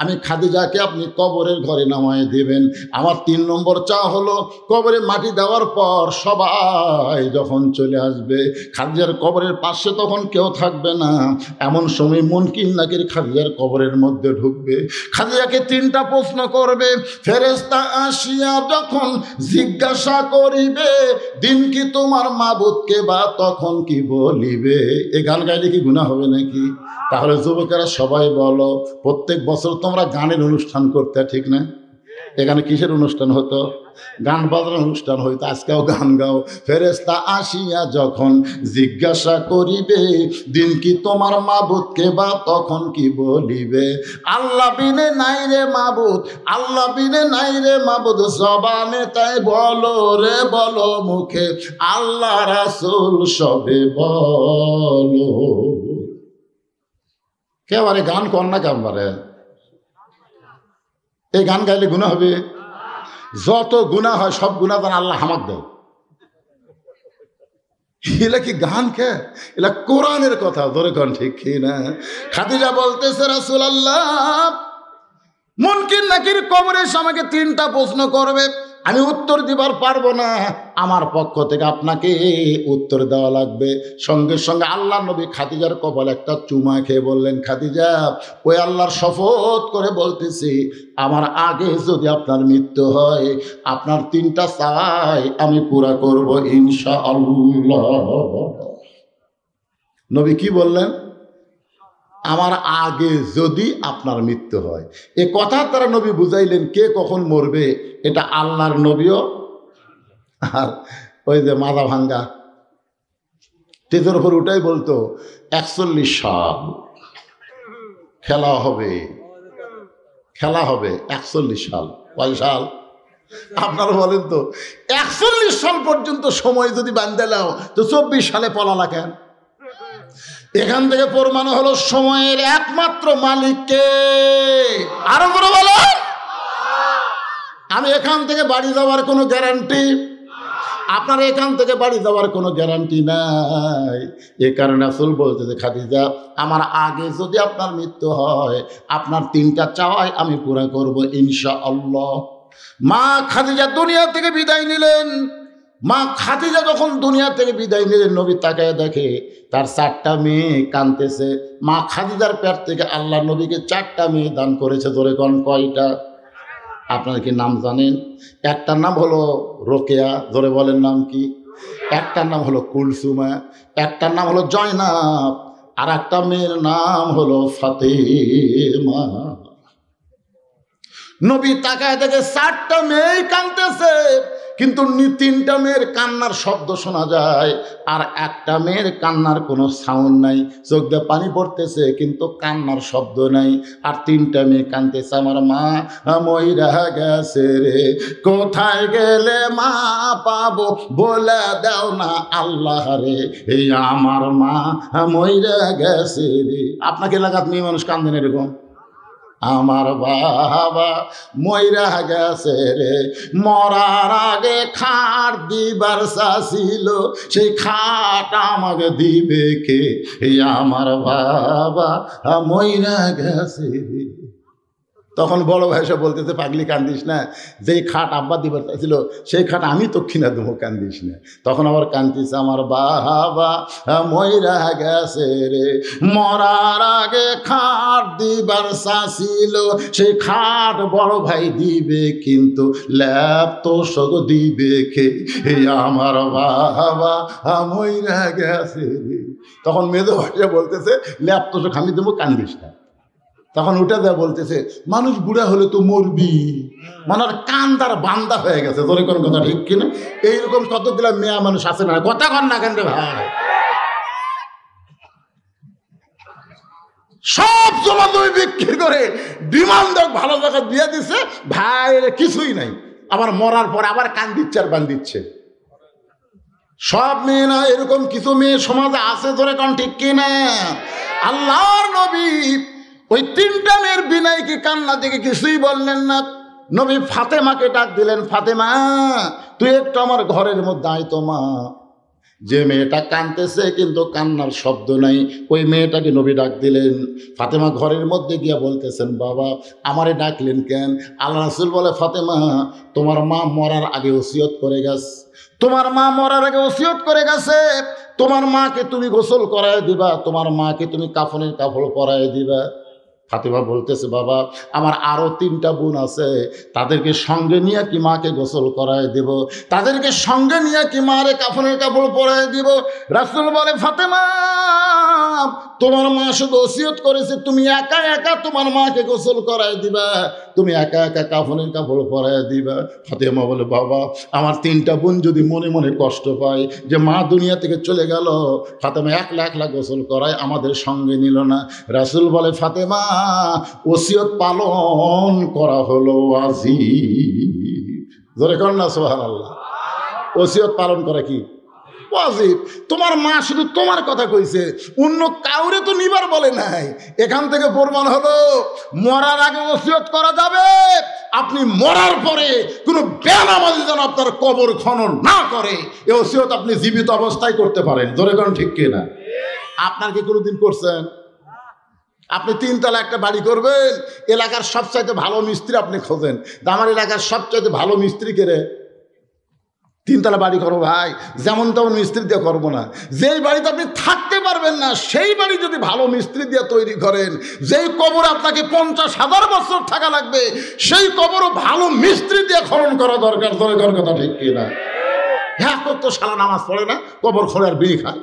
আমি খাদিজাকে আপনি কবরের ঘরে নামায় দেবেন। আমার 3 নম্বর চা হলো কবরে মাটি দেওয়ার পর সবাই যখন চলে আসবে খাদিজার কবরের পাশে তখন কেউ থাকবে না, এমন সময় মুনকির নাকির খাদিজার কবরের মধ্যে ঢুকবে। খাদিজাকে 3টা প্রশ্ন করবে। ফেরেশতা আসিয়া যখন জিজ্ঞাসা করিবে দিন কি তোমার মাবুদকে, বা তখন কি বলিবে। এই গান গাইলে কি গুনাহ হবে নাকি? তাহলে যুবকেরা সবাই বলো, প্রত্যেক বছর তোমরা গানের অনুষ্ঠান করতে, ঠিক না? এখানে কিসের অনুষ্ঠান হতো? গান বাজনার অনুষ্ঠান হইতো। আজকেও গান গাও। ফেরেশতা আসিয়া যখন জিজ্ঞাসা করিবে দিন কি তোমার মাবুদকে, বা তখন কি বলিবে? আল্লাহ বিনে নাই রে মাবুদ, আল্লাহ বিনে নাই রে মাবুদ, জবানে তাই বলো রে বলো, মুখে আল্লাহ রাসূল সবে বলো। কেবারে গান কর না কেবারে, এই গান গাইলে গুনাহ হবে। যত গুনাহ হয় সব গুনাহ যেন আল্লাহ হামাক দেয়। এলা কি গান কে? এলা কোরআনের কথা। ধরে কোন ঠিক কি না? খাদিজা বলতেছে রাসূলুল্লাহ, মুনকির নাকির কবরে আমাকে 3টা প্রশ্ন করবে, আমি উত্তর দিবার পারবো না, আমার পক্ষ থেকে আপনাকে উত্তর দেওয়া লাগবে। সঙ্গে সঙ্গে আল্লাহ নবী খাদিজার কপালে একটা চুমা খেয়ে বললেন, খাদিজা, ওই আল্লাহর শপথ করে বলতেছি, আমার আগে যদি আপনার মৃত্যু হয়, আপনার 3টা চাই আমি পুরা করব ইনশাআল্লাহ। নবী কি বললেন? আমার আগে যদি আপনার মৃত্যু হয়। এ কথা তারা নবী বুঝাইলেন কে কখন মরবে এটা আল্লাহর নবীও। আর ওই যে মাথা ভাঙ্গা তেজের উপর উঠাই বলতো 41 সাল খেলা হবে, খেলা হবে 41 সাল। কয় সাল? আপনারা বলেন তো, 41 সাল পর্যন্ত সময় যদি বান্ধে নাও তো 24 সালে পলালা কেন? এখান থেকে প্রমাণ হলো সময়ের একমাত্র মালিককে। আরো করে বলো, আমি এখান থেকে বাড়ি যাওয়ার কোনো গ্যারান্টি, আপনার এখান থেকে বাড়ি যাওয়ার কোনো গ্যারান্টি নাই। এ কারণে রাসূল বলতেছে, খাদিজা, আমার আগে যদি আপনার মৃত্যু হয়, আপনার 3টা চাওয়াই আমি পুরা করব ইনশাআল্লাহ। মা খাদিজা দুনিয়া থেকে বিদায় নিলেন। মা খাদিজা যখন দুনিয়া থেকে বিদায় নিলেন, নবী তাকায় দেখে তার 4টা মেয়ে কাঁদতেছে। মা খাদিজার পেট থেকে আল্লাহ নবীকে 4টা মেয়ে দান করেছে। ধরে কোন কয়টা? আপনারা কি নাম জানেন? একটার নাম হলো রোকেয়া, ধরে বলেন নাম কি? একটার নাম হলো কুলসুমা, একটার নাম হলো জয়নাব, আর একটা মেয়ের নাম হলো ফাতেমা। নবী তাকায় দেখে 4টা মেয়ে কাঁদতেছে, কিন্তু 3টা মেয়ের কান্নার শব্দ শোনা যায়, আর একটা মেয়ের কান্নার কোনো সাউন্ড নাই। চোখ দিয়ে পানি পড়তেছে কিন্তু কান্নার শব্দ নাই। আর 3টা মেয়ে কাঁদতেছে, আমার মা মইরা গেছে রে, কোথায় গেলে মা পাবো বলে দাও না আল্লাহ রে, এই আমার মা মইরা গেছে রে। আপনাকে এলাকাত মেয়ে মানুষ কান্দেন এরকম? আমার বাবা মইরা গেছে রে, মরার আগে খাট দিবার চাইছিল, সেই খাট আমাকে দিবে কে, এই আমার বাবা মইরা গেছে রে। তখন বড় ভাই সব বলতেছে, পাগলি কান্দিস না, যেই খাট আব্বা দিবার চাইছিল সেই খাট আমি তো কিনা দেবো, কান্দিস না। তখন আবার কান্দিস, আমার বাবা মইরা গেছে রে, মরার আগে খাট দিবার চাইছিল, সেই খাট বড় ভাই দিবে, কিন্তু ল্যাপ তো সগ দিবে কে, এই আমার বাবা মইরা গেছে রে। তখন মেজো ভাইয়া বলতেছে, ল্যাপ তো সগ আমি দেবো, কান্দিস না। তখন উঠে দেয়া বলতেছে, মানুষ বুড়া হলে তো মরবি, মানে কান্দার বান্দা হয়ে গেছে। তোর কোন কথা ঠিক কিনা? এইরকম কতগুলা মেয়া মানুষ আছে না? কথা কন না কেন রে ভাই? সব জমা জমি বিক্রি করে ডিমান্ড ভালো জায়গা দিয়ে দিছে, ভাইয়ের কিছুই নাই। আবার মরার পর আবার কান দিচ্ছে আর বান দিচ্ছে। সব মেয়ে না, এরকম কিছু মেয়ে সমাজে আছে। ধরে কোন ঠিক কিনা? আল্লাহর নবী ওই 3টা মেয়ের বিনয় কি কান্না দেখে কিছুই বললেন না। নবী ফাতেমাকে ডাক দিলেন, ফাতেমা তুই একটু আমার ঘরের মধ্যে আয় তো মা। যে মেয়েটা কাঁদতেছে কিন্তু কান্নার শব্দ নাই, ওই মেয়েটাকে নবী ডাক দিলেন। ফাতেমা ঘরের মধ্যে গিয়া বলতেছেন, বাবা আমারে ডাকলেন কেন? আল্লাহ রাসূল বলে, ফাতেমা তোমার মা মরার আগে ওসিয়ত করে গেছে, তোমার মা মরার আগে ওসিয়ত করে গেছে, তোমার মাকে তুমি গোসল করায় দিবা, তোমার মাকে তুমি কাফনের কাপড় পরায় দিবা। ফাতেমা বলতেছে বাবা আমার আরো 3টা বোন আছে, তাদেরকে সঙ্গে নিয়ে কি মাকে গোসল করায় দেব, তাদেরকে সঙ্গে নিয়ে কি মারে কাফনের কাপড় পরায় দিব। রাসূল বলে ফাতেমা তোমার মা শুধু ওসিয়ত করেছে তুমি একা একা তোমার মাকে গোসল করায় দিবা, তুমি একা একা কাফনের কাপড় পরায় দিবা। ফাতেমা বলে বাবা আমার 3টা বোন যদি মনে মনে কষ্ট পায় যে মা দুনিয়া থেকে চলে গেল, ফাতেমা একলা একলা গোসল করায় আমাদের সঙ্গে নিল না। রাসূল বলে ফাতেমা ওসিয়ত পালন করা হলো ওয়াজিব। জোরে কর না সুবহানাল্লাহ। ওসিয়ত পালন করা কি ওয়াজিব। তোমার মা শুধু তোমার কথা কইছে, অন্য কাউরে তো নিবার বলে নাই। এখান থেকে প্রমাণ হলো মরার আগে ওসিয়ত করা যাবে, আপনি মরার পরে কোনো বেনামাজি যেন আপনার কবর খনন না করে এই ওসিয়ত আপনি জীবিত অবস্থায় করতে পারেন। জোরে কোন ঠিক কিনা? আপনার কি কোনোদিন করছেন? আপনি 3 তলা একটা বাড়ি করবেন, এলাকার সবচাইতে ভালো মিস্ত্রি আপনি খোঁজেন, আমার এলাকার সবচাইতে ভালো মিস্ত্রি কেড়ে 3 তলা বাড়ি করো ভাই, যেমন তেমন মিস্ত্রি দিয়ে করবো না। যেই বাড়িতে আপনি থাকতে পারবেন না সেই বাড়ি যদি ভালো মিস্ত্রি দিয়ে তৈরি করেন, যেই কবর আপনাকে 50,000 বছর থাকা লাগবে সেই কবরও ভালো মিস্ত্রি দিয়ে খনন করা দরকার। দরকার কথা ঠিক কিনা? হ্যাঁ তো সারা নামাজ পড়ে না, কবর খোঁড়ে আর বিড়ি খায়।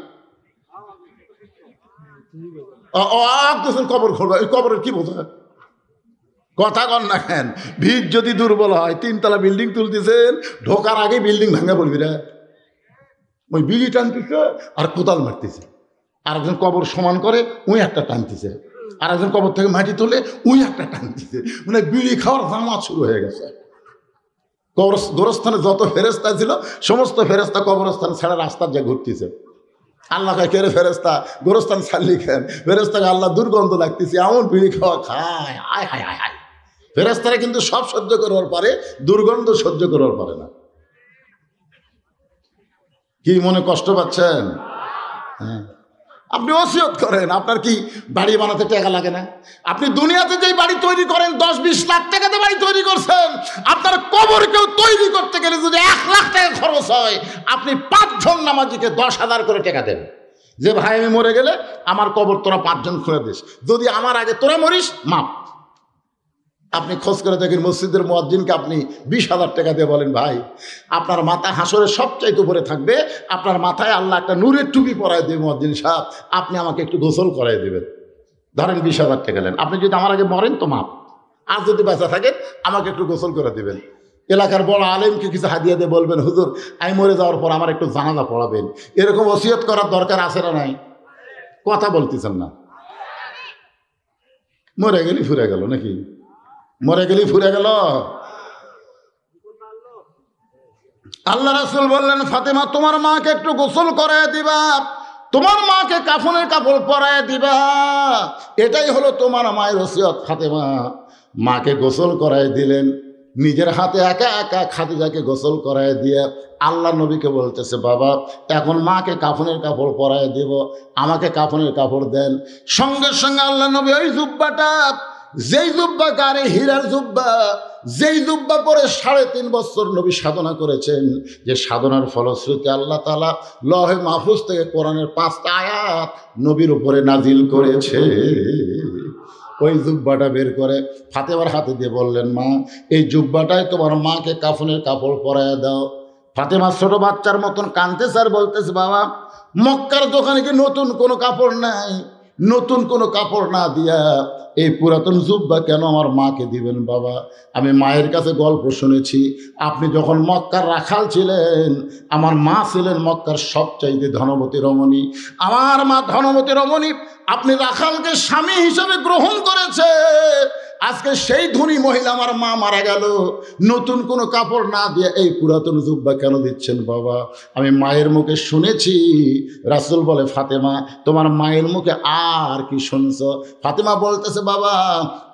কবর খোঁড়বে, ওই কবরের কি বোঝা? কথা কন না কেন? ভিত যদি দুর্বল হয়, 3 তলা বিল্ডিং তুলতেছেন, ঢোকার আগে বিল্ডিং ভাঙা পড়বি রে। ওই বিড়ি টানতেছে আর কোদাল মারতেছে, আর একজন কবর সমান করে ওই একটা টানতেছে, আর একজন কবর থেকে মাটি তোলে ওই একটা টানতেছে, মানে বিড়ি খাওয়ার জামাত শুরু হয়ে গেছে। গোরস্থানে যত ফেরেস্তা ছিল সমস্ত ফেরেস্তা কবরস্থান ছাড়া রাস্তার যা ঘুরতেছে। আল্লাহ খায় কেড়ে ফেরেস্তা গোরস্থান ছাড়লি খেন, ফেরেস্তাকে আল্লাহ দুর্গন্ধ লাগতেছে, এমন বিড়ি খাওয়া খায়, আয় হায় হায় হায়। ফেরেস্তারা কিন্তু সব সহ্য করবার পারে, দুর্গন্ধ সহ্য করবার পারে না। কি মনে কষ্ট পাচ্ছেন? হ্যাঁ, আপনি ওসিয়ত করেন। আপনার কি বাড়ি বানাতে টাকা লাগে না? আপনি দুনিয়াতে যেই বাড়ি তৈরি করেন 10-20 লাখ টাকাতে বাড়ি তৈরি করছেন, আপনার কবর কেউ তৈরি করতে গেলে যদি 1 লাখ টাকা খরচ হয়, আপনি 5 জন নামাজিকে 10,000 করে টাকা দেন যে ভাই আমি মরে গেলে আমার কবর তোরা 5 জন খুঁড়ে দিস, যদি আমার আগে তোরা মরিস মাপ। আপনি খোঁজ করে দেখেন মসজিদের মুয়াজ্জিনকে আপনি 20,000 টাকা দিয়ে বলেন ভাই আপনার মাথা হাসরের সবচাইতে উপরে থাকবে, আপনার মাথায় আল্লাহ একটা নূরের টুপি পরায় দেবে মুয়াজ্জিন সাহেব, আপনি আমাকে একটু গোসল করাই দেবেন। ধরেন 20,000 টাকা নেন, আপনি যদি আমার আগে মরেন তো মাপ, আর যদি বাঁচা থাকেন আমাকে একটু গোসল করে দেবেন। এলাকার বড় আলেমকে কিছু হাদিয়া দিয়ে বলবেন হুজুর আমি মরে যাওয়ার পর আমার একটু জানাজা পড়াবেন। এরকম ওসিয়ত করার দরকার আছে না নাই? কথা বলতেছেন না। মরে গেলি ফুরে গেল নাকি? মরে গেলি ফুরে গেল। আল্লাহ রাসূল বললেন ফাতেমা তোমার মাকে একটু গোসল করায় দিবা, তোমার মাকে কাফনের কাপড় পরায় দিবা, এটাই হলো তোমার মায়ের ওসিয়ত। ফাতেমা মাকে গোসল করায় দিলেন, নিজের হাতে একা একা খাদিজাকে গোসল করায় দিয়ে আল্লাহ নবীকে বলতেছে বাবা এখন মাকে কাফনের কাপড় পরায় দেব, আমাকে কাফনের কাপড় দেন। সঙ্গে সঙ্গে আল্লাহ নবী ওই জুব্বাটা, যেই জুব্বা গারে হীরার জুব্বা, যেই জুব্বা পরে 3.5 বছর নবী সাধনা করেছেন, যে সাধনার ফলশ্রুতি আল্লাহ তাআলা লহে মাহফুজ থেকে কোরআনের 5টা আয়াত নবীর উপরে নাজিল করেছে। ওই জুব্বাটা বের করে ফাতেমার হাতে দিয়ে বললেন মা এই জুব্বাটাই তোমার মাকে কাফনের কাপড় পরায় দাও। ফাতেমা ছোট বাচ্চার মতন কাঁদতেছে আর বলতেছে বাবা মক্কার দোকানে কি নতুন কোনো কাপড় নাই? নতুন কোনো কাপড় না দিয়া এই পুরাতন জুব্বা কেন আমার মাকে দিবেন? বাবা আমি মায়ের কাছে গল্প শুনেছি, আপনি যখন মক্কার রাখাল ছিলেন আমার মা ছিলেন মক্কার সবচাইতে ধনবতী রমণী, আমার মা ধনবতী রমণী, আপনি রাখালকে স্বামী হিসেবে গ্রহণ করেছে। আজকে সেই ধনী মহিলা আমার মা মারা গেল, নতুন কোনো কাপড় না দিয়ে এই পুরাতন জুব্বা কেন দিচ্ছেন? বাবা আমি মায়ের মুখে শুনেছি। রাসূল বলে ফাতেমা তোমার মায়ের মুখে আর কি শুনছ? ফাতেমা বলতেছে বাবা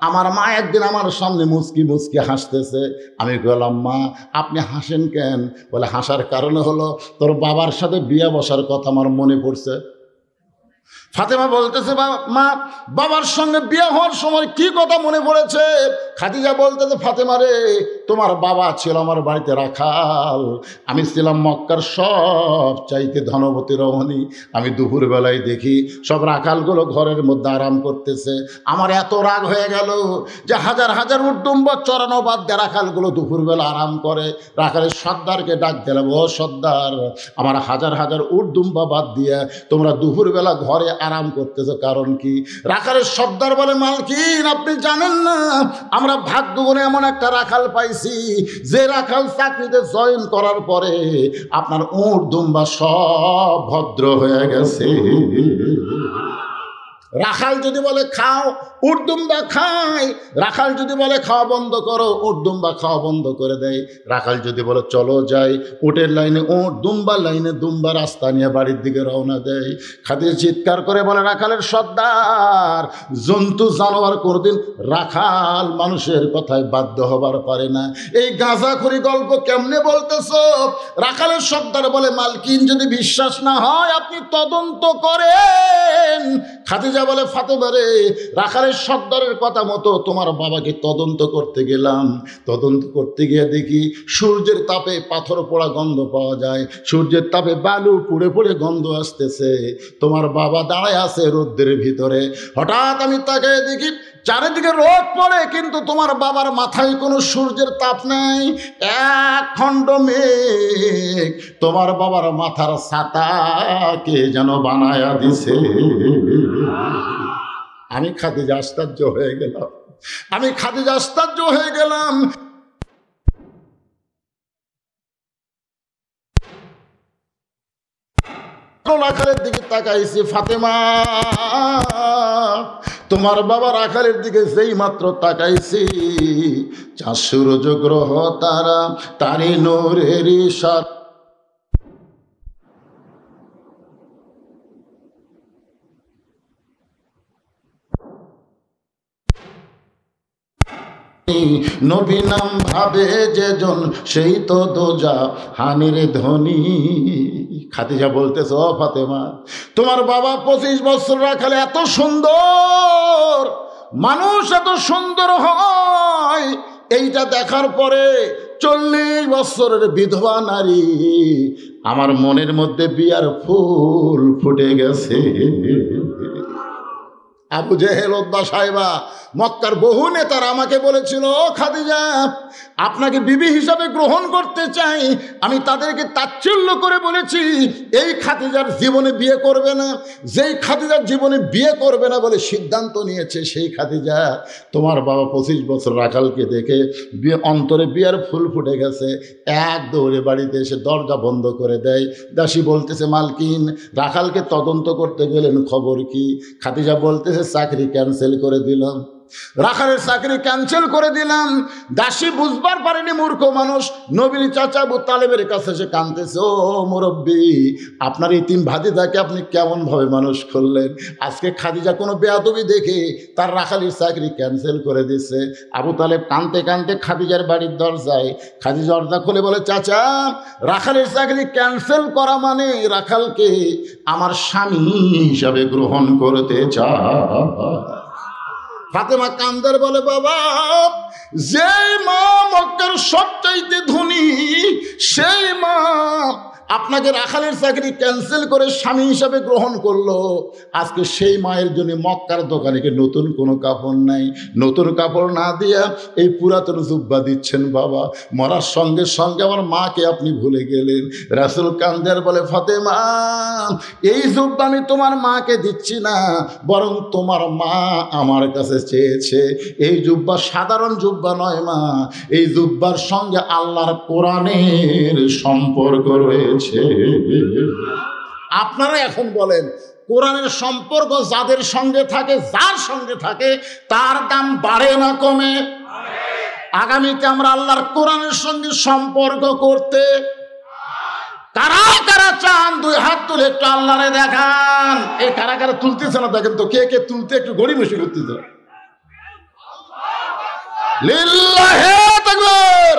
আমার মা একদিন আমার সামনে মুচকি মুচকি হাসতেছে, আমি বললাম মা আপনি হাসেন কেন? বলে হাসার কারণে হলো তোর বাবার সাথে বিয়ে বসার কথা আমার মনে পড়ছে। ফাতেমা বলতেছে মা বাবার সঙ্গে বিয়ে হওয়ার সময় কি কথা মনে পড়েছে? খাদিজা বলতেছে ফাতেমা রে তোমার বাবা ছিল আমার বাড়িতে রাখাল, আমি ছিলাম মক্কার সব চাইতে ধনবতী রমণী। আমি দুপুরবেলায় দেখি সব রাখালগুলো ঘরের মধ্যে আরাম করতেছে। আমার এত রাগ হয়ে গেল যে হাজার হাজার উটদুম্ব চড়ানো বাদ দিয়ে রাখালগুলো দুপুরবেলা আরাম করে। রাখালের সর্দারকে ডাক দিলাম, ও সর্দার, আমার হাজার হাজার উটদুম্বা বাদ দিয়ে তোমরা দুপুরবেলা ঘরে আরাম করতেছো, কারণ কি? রাখালের সর্দার বলে, মালকিন আপনি জানেন না, আমরা ভাগ্যগুণে এমন একটা রাখাল পাইছি যে রাখাল চাকরিতে জয়েন করার পরে আপনার উট দুম্বা সব ভদ্র হয়ে গেছে। রাখাল যদি বলে খাও, উট দুম্বা খায়। রাখাল যদি বলে খাওয়া বন্ধ করো, উট দুম্বা খাওয়া বন্ধ করে দেয়। রাখাল যদি বলে চলো যাই, উটের লাইনে উট, দুম্বার লাইনে দুম্বা, রাস্তা নিয়ে বাড়ির দিকে রওনা দেয়। খাদিজা চিৎকার করে বলে, রাখালের সর্দার, জন্তু জানোয়ার কোনদিন রাখাল মানুষের কথায় বাধ্য হবার পারে না। এই গাঁজাখুরি গল্প কেমনে বলতেছো? রাখালের সর্দার বলে, মালকিন যদি বিশ্বাস না হয় আপনি তদন্ত করেন। খাদিজা বলে, ফাতেমা রে, রাখালের সর্দারের কথা মতো তোমার বাবাকে তদন্ত করতে গেলাম। তদন্ত করতে গিয়ে দেখি সূর্যের তাপে পাথর পোড়া গন্ধ পাওয়া যায়, সূর্যের তাপে বালু পুড়ে পুড়ে গন্ধ আসতেছে। তোমার বাবা দাঁড়ায় আছে রোদ্রের ভিতরে। হঠাৎ আমি তাকে দেখি চারিদিকে রোদ পড়ে, কিন্তু তোমার বাবার মাথায় কোনো সূর্যের তাপ নাই, এক খণ্ড মেঘ তোমার বাবার মাথার ছাতাকে যেন বানায়া দিছে। আমি খাদিজা আশ্চর্য হয়ে গেলাম, আমি খাদিজা আশ্চর্য হয়ে গেলাম। রাখালের দিকে তাকাইছি, ফাতেমা তোমার বাবা রাখালের দিকে যেই মাত্র তাকাইছি, চাঁদ সূর্য গ্রহ তারা তারি নূরের ইশারা নবী নাম ভাবে যেজন সেই তো দোজা হানির ধ্বনি। খাদিজা বলতেছ, ও ফাতেমা, তোমার বাবা 25 বছর রাখালে এত সুন্দর, মানুষ এত সুন্দর হয়, এইটা দেখার পরে 40 বছরের বিধবা নারী আমার মনের মধ্যে বিয়ার ফুল ফুটে গেছে। আবু জেহেল, উতবা, সাইবা, মক্কার বহু নেতারা আমাকে বলেছিল, ও খাদিজা, আপনাকে বিবি হিসাবে গ্রহণ করতে চাই। আমি তাদেরকে তাচ্ছিল্য করে বলেছি, এই খাদিজার জীবনে বিয়ে করবে না। যেই খাদিজার জীবনে বিয়ে করবে না বলে সিদ্ধান্ত নিয়েছে, সেই খাদিজা। তোমার বাবা 25 বছর রাখালকে দেখে অন্তরে বিয়ার ফুল ফুটে গেছে। এক দৌড়ে বাড়িতে এসে দরজা বন্ধ করে দেয়। দাসী বলতেছে, মালকিন, রাখালকে তদন্ত করতে গেলেন, খবর কি? খাদিজা বলতেছে, চাকরি ক্যান্সেল করে দিলাম, রাখালের চাকরি ক্যান্সেল করে দিলাম। দাসী বুঝবার পারেনি, মূর্খ মানুষ। নবীর চাচা আবু তালেবের কাছে সে কাঁদতেছে, ও মুরব্বী, আপনার ইতিম ভাতিজাকে আপনি কেমন ভাবে মানুষ করলেন? আজকে খাদিজা কোনো বেয়াদবি দেখে তার রাখালের চাকরি ক্যান্সেল করে দিছে। আবু তালেব কাঁদতে কাঁদতে খাদিজার বাড়ির দরজায়, খাদিজা দরজা খুলে বলে, চাচা, রাখালের চাকরি ক্যান্সেল করা মানে রাখালকে আমার স্বামী হিসাবে গ্রহণ করতে চায়। ফাতেমা কান্দার বলে, বাবা, যেই মা মক্কার সবচাইতে ধনী, সেই মা আপনাকে রাখালের চাকরি ক্যান্সেল করে স্বামী হিসাবে গ্রহণ করলো। আজকে সেই মায়ের জন্য মক্কার দোকানে নতুন কোনো কাপড় নাই, নতুন কাপড় না দিয়া এই পুরাতন জুব্বা দিচ্ছেন। বাবা, মরার সঙ্গে সঙ্গে আমার মাকে আপনি ভুলে গেলেন। রাসূল কান্দের বলে, ফাতেমা, এই জুব্বা আমি তোমার মাকে দিচ্ছি না, বরং তোমার মা আমার কাছে চেয়েছে। এই জুব্বা সাধারণ জুব্বা নয় মা, এই জুব্বার সঙ্গে আল্লাহর কোরআনের সম্পর্ক রয়েছে। আপনারা এখন বলেন, কোরআনের সম্পর্ক যাদের সঙ্গে থাকে, যার সঙ্গে থাকে, তার দাম বাড়ে না কমে? আগামীতে আমরা আল্লাহর কোরআনের সঙ্গে সম্পর্ক করতে কারা কারা চান? 2 হাত তুলে একটু আল্লাহরে দেখান। এই কারা কারা তুলতেছে না দেখেন তো, কে কে তুলতে একটু গড়িমসি করতেছে। লিল্লাহি তাকবীর।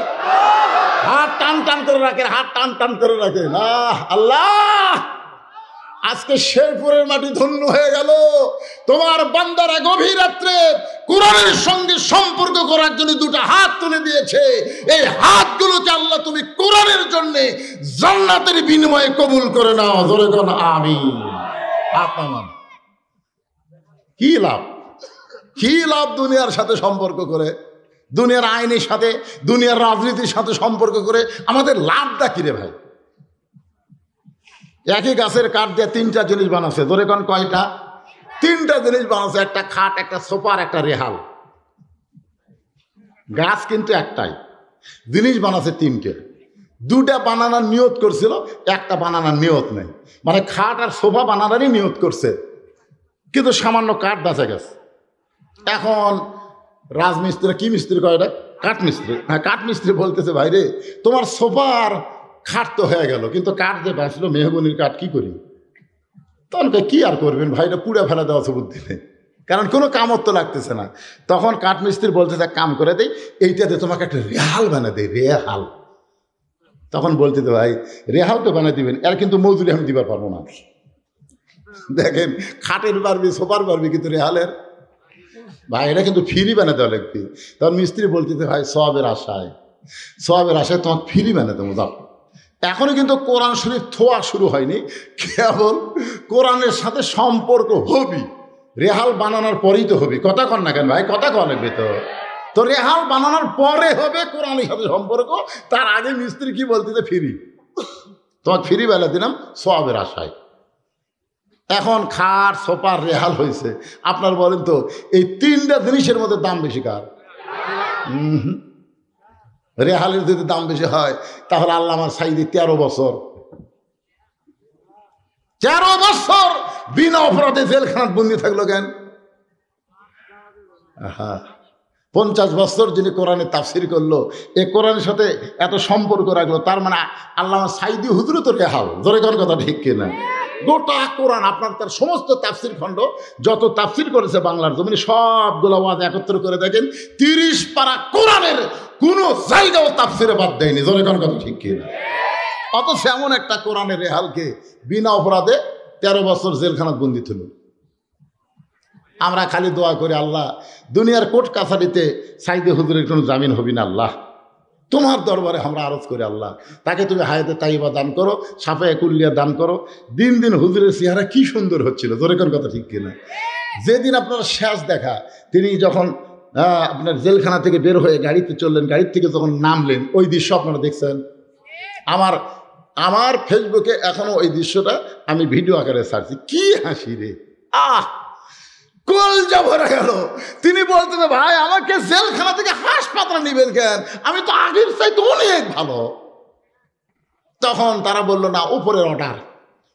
হাত টান টান করে রাখেন, হাত টান টান করে রাখেন। আল্লাহ, আজকে শেরপুরের মাটি ধন্য হয়ে গেল। তোমার বান্দারা গভীর রাত্রে কোরআনের সঙ্গে সম্পর্ক করার জন্য দুটো হাত তুলে দিয়েছে। এই হাতগুলোকে আল্লাহ তুমি কোরআনের জন্য জান্নাতের বিনিময়ে কবুল করে নাও। জোরে কোন আমিন। আপনার কি লাভ, কি লাভ দুনিয়ার সাথে সম্পর্ক করে, দুনিয়ার আইনের সাথে, দুনিয়ার রাজনীতির সাথে সম্পর্ক করে আমাদের লাভটা কি রে ভাই? একই গাছের কাঠ দিয়ে তিনটা জিনিস বানাচ্ছে। ধরে কোন কয়টা? তিনটা জিনিস বানাচ্ছে, একটা খাট, একটা সোফার, একটা রেহাল। গাছ কিন্তু একটাই, জিনিস বানাচ্ছে তিনটে। দুটা বানানোর নিয়ত করছিল, একটা বানানোর নিয়ত নেই। মানে খাট আর সোফা বানানোরই নিয়ত করছে, কিন্তু সামান্য কাঠ বেঁচে গেছে। এখন রাজমিস্ত্রি, কি মিস্ত্রি কয় এটা? কাঠমিস্ত্রি। হ্যাঁ, কাঠমিস্ত্রি বলতেছে ভাইরে তোমার সোফার খাট তো হয়ে গেল, কিন্তু কাঠ যে বাঁচল মেহগনির কাঠ কি করি? তখন কি আর করবেন ভাইটা, পুড়ে ফেলা দেওয়া বুদ্ধি নেই, কারণ কোনো কামত তো লাগতেছে না। তখন কাঠমিস্ত্রি বলতেছে এক কাম করে দেই, এইটাতে তোমাকে একটা রেহাল বানা দেয়, রেহাল। তখন বলতে ভাই রেহাল তো বানিয়ে দিবেন, এর কিন্তু মজুরি আমি দিবার পারবো না। দেখেন খাটের পারবি, সোফার পারবি, কিন্তু রেহালের ভাই এটা কিন্তু ফ্রি বানাতে লাগবে। তখন মিস্ত্রি বলতেছে ভাই সওয়াবের আশায়, সওয়াবের আশায় তোমাকে ফ্রি বানাতে যাও। এখনো কিন্তু কোরআন শরীফ থোয়া শুরু হয়নি, কেবল কোরআনের সাথে সম্পর্ক হবি। রেহাল বানানোর পরেই তো হবি। কথা কন না কেন ভাই? কথা কন লাগবে তো রেহাল বানানোর পরে হবে কোরআনের সাথে সম্পর্ক। তার আগে মিস্ত্রি কি বলতেছে ফ্রি, তোমাকে ফ্রি বেলা দিলাম সওয়াবের আশায়। এখন খাট, সোফার, রেহাল হয়েছে। আপনার বলেন তো এই তিনটা জিনিসের মধ্যে দাম বেশি কার? রেহালের যদি দাম বেশি হয় তাহলে আল্লামা সাঈদী 13 বছর বিনা অপরাধে জেলখানায় বন্দী থাকলো কেন? 50 বছর যিনি কোরআনে তাফসির করলো, এ কোরআনের সাথে এত সম্পর্ক রাখলো, তার মানে আল্লামা সাঈদী হুজুরও তো রেহাল। ধরে কোন কথা ঠিক কিনা? গোটা কোরআন আপনার তার সমস্ত তাফসির খণ্ড যত তাফসির করেছে বাংলার জমিনে সবগুলো ওয়াজ একত্র করে দেখেন, 30 পারা কোরআনের কোন জায়গাও তাফসিরে বাদ দেয়নি। ধরে কোন কথা ঠিক কিনা? অথচ এমন একটা কোরআনের রেহালকে বিনা অপরাধে 13 বছর জেলখানায় বন্দী ছিল। আমরা খালি দোয়া করি আল্লাহ দুনিয়ার কোর্ট কাছারিতে সাঈদী হুজুরের কোনো জামিন হবি না আল্লাহ। তোমার দরবারে আমরা আরজ করি আল্লাহ তাকে তুমি হায়াতে তাইবা দান করো, সাফায়ে কুল্লিয়া দান করো। দিন দিন হুজুরের চেহারা কি সুন্দর হচ্ছিল। জোরে কোন কথা ঠিক কিনা? যেদিন আপনার শেষ দেখা, তিনি যখন আপনার জেলখানা থেকে বের হয়ে গাড়িতে চললেন, গাড়ির থেকে যখন নামলেন, ওই দৃশ্য আপনারা দেখছেন। আমার ফেসবুকে এখনো ওই দৃশ্যটা আমি ভিডিও আকারে ছাড়ছি। কি হাসি রে, কলজা ভরে গেল। তিনি বলতেন ভাই আমাকে জেলখানা থেকে হাসপাতালে নিবেন কেন, আমি তো আগের চাইতে অনেক ভালো। তখন তারা বলল না, উপরের অর্ডার।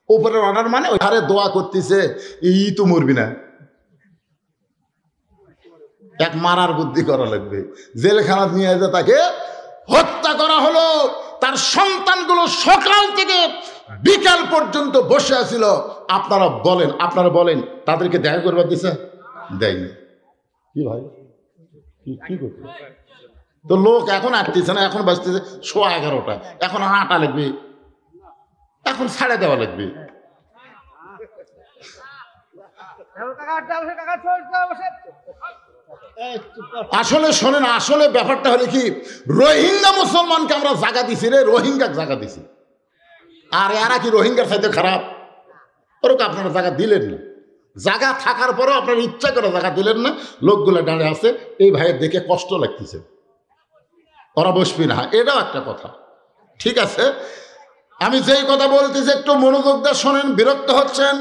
উপরের অর্ডার মানে ওই হারে দোয়া করতেছে, ই তো মরবি না, এক মারার বুদ্ধি করা লাগবে। জেলখানা নিয়ে যে তাকে হত্যা করা হলো। তার সন্তানগুলো সকাল থেকে বিকাল পর্যন্ত বসে আছিল। আপনারা বলেন তাদেরকে দেখা করবার দিছে? দেয়নি। কি ভাই কি করছে? তো লোক এখন আসতেছে না, এখন বাঁচতেছে 11:15। এখন আটা লাগবে, এখন ছাড়ে দেওয়া লাগবে। আসলে শোনেন, আসলে ব্যাপারটা হলে কি, রোহিঙ্গা মুসলমানকে আমরা জায়গা দিছি রে, রোহিঙ্গাকে জায়গা দিছি। আর এরা কি রোহিঙ্গার সাথে খারাপ? ওরকম আপনারা জায়গা দিলেন না। জায়গা থাকার পরেও আপনারা ইচ্ছা করে জায়গা দিলেন না। লোকগুলো দাঁড়িয়ে আছে, এই ভাইয়ের দেখে কষ্ট লাগতেছে, ওরা বসবি না। এটাও একটা কথা। ঠিক আছে, আমি যেই কথা বলতেছি একটু মনোযোগ দিয়ে শোনেন। বিরক্ত হচ্ছেন?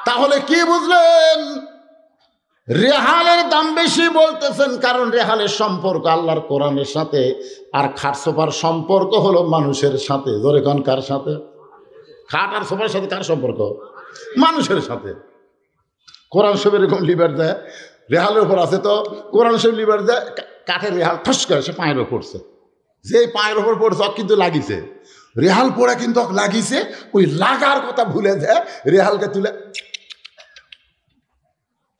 তাহলে কি বুঝলেন? রেহালের দাম বেশি বলতেছেন কারণ রেহালের সম্পর্ক আল্লাহর কোরআনের সাথে, আর খাট সোফার সম্পর্ক হলো মানুষের সাথে। জোরে কোন কার সাথে? খাট আর সোফার সাথে কার সম্পর্ক? মানুষের সাথে। কোরআন শরীফ এরকম লিভার দেয়, রেহালের উপর আছে তো কোরআন শরীফ লিভার দেয়, কাঠের রেহাল ঠস করে সে পায়ের ওপর পড়ছে। যে পায়ের ওপর পড়ছে কিন্তু লাগিছে, রেহাল পড়া কিন্তু লাগিছে, ওই লাগার কথা ভুলে যায়, রেহালকে তুলে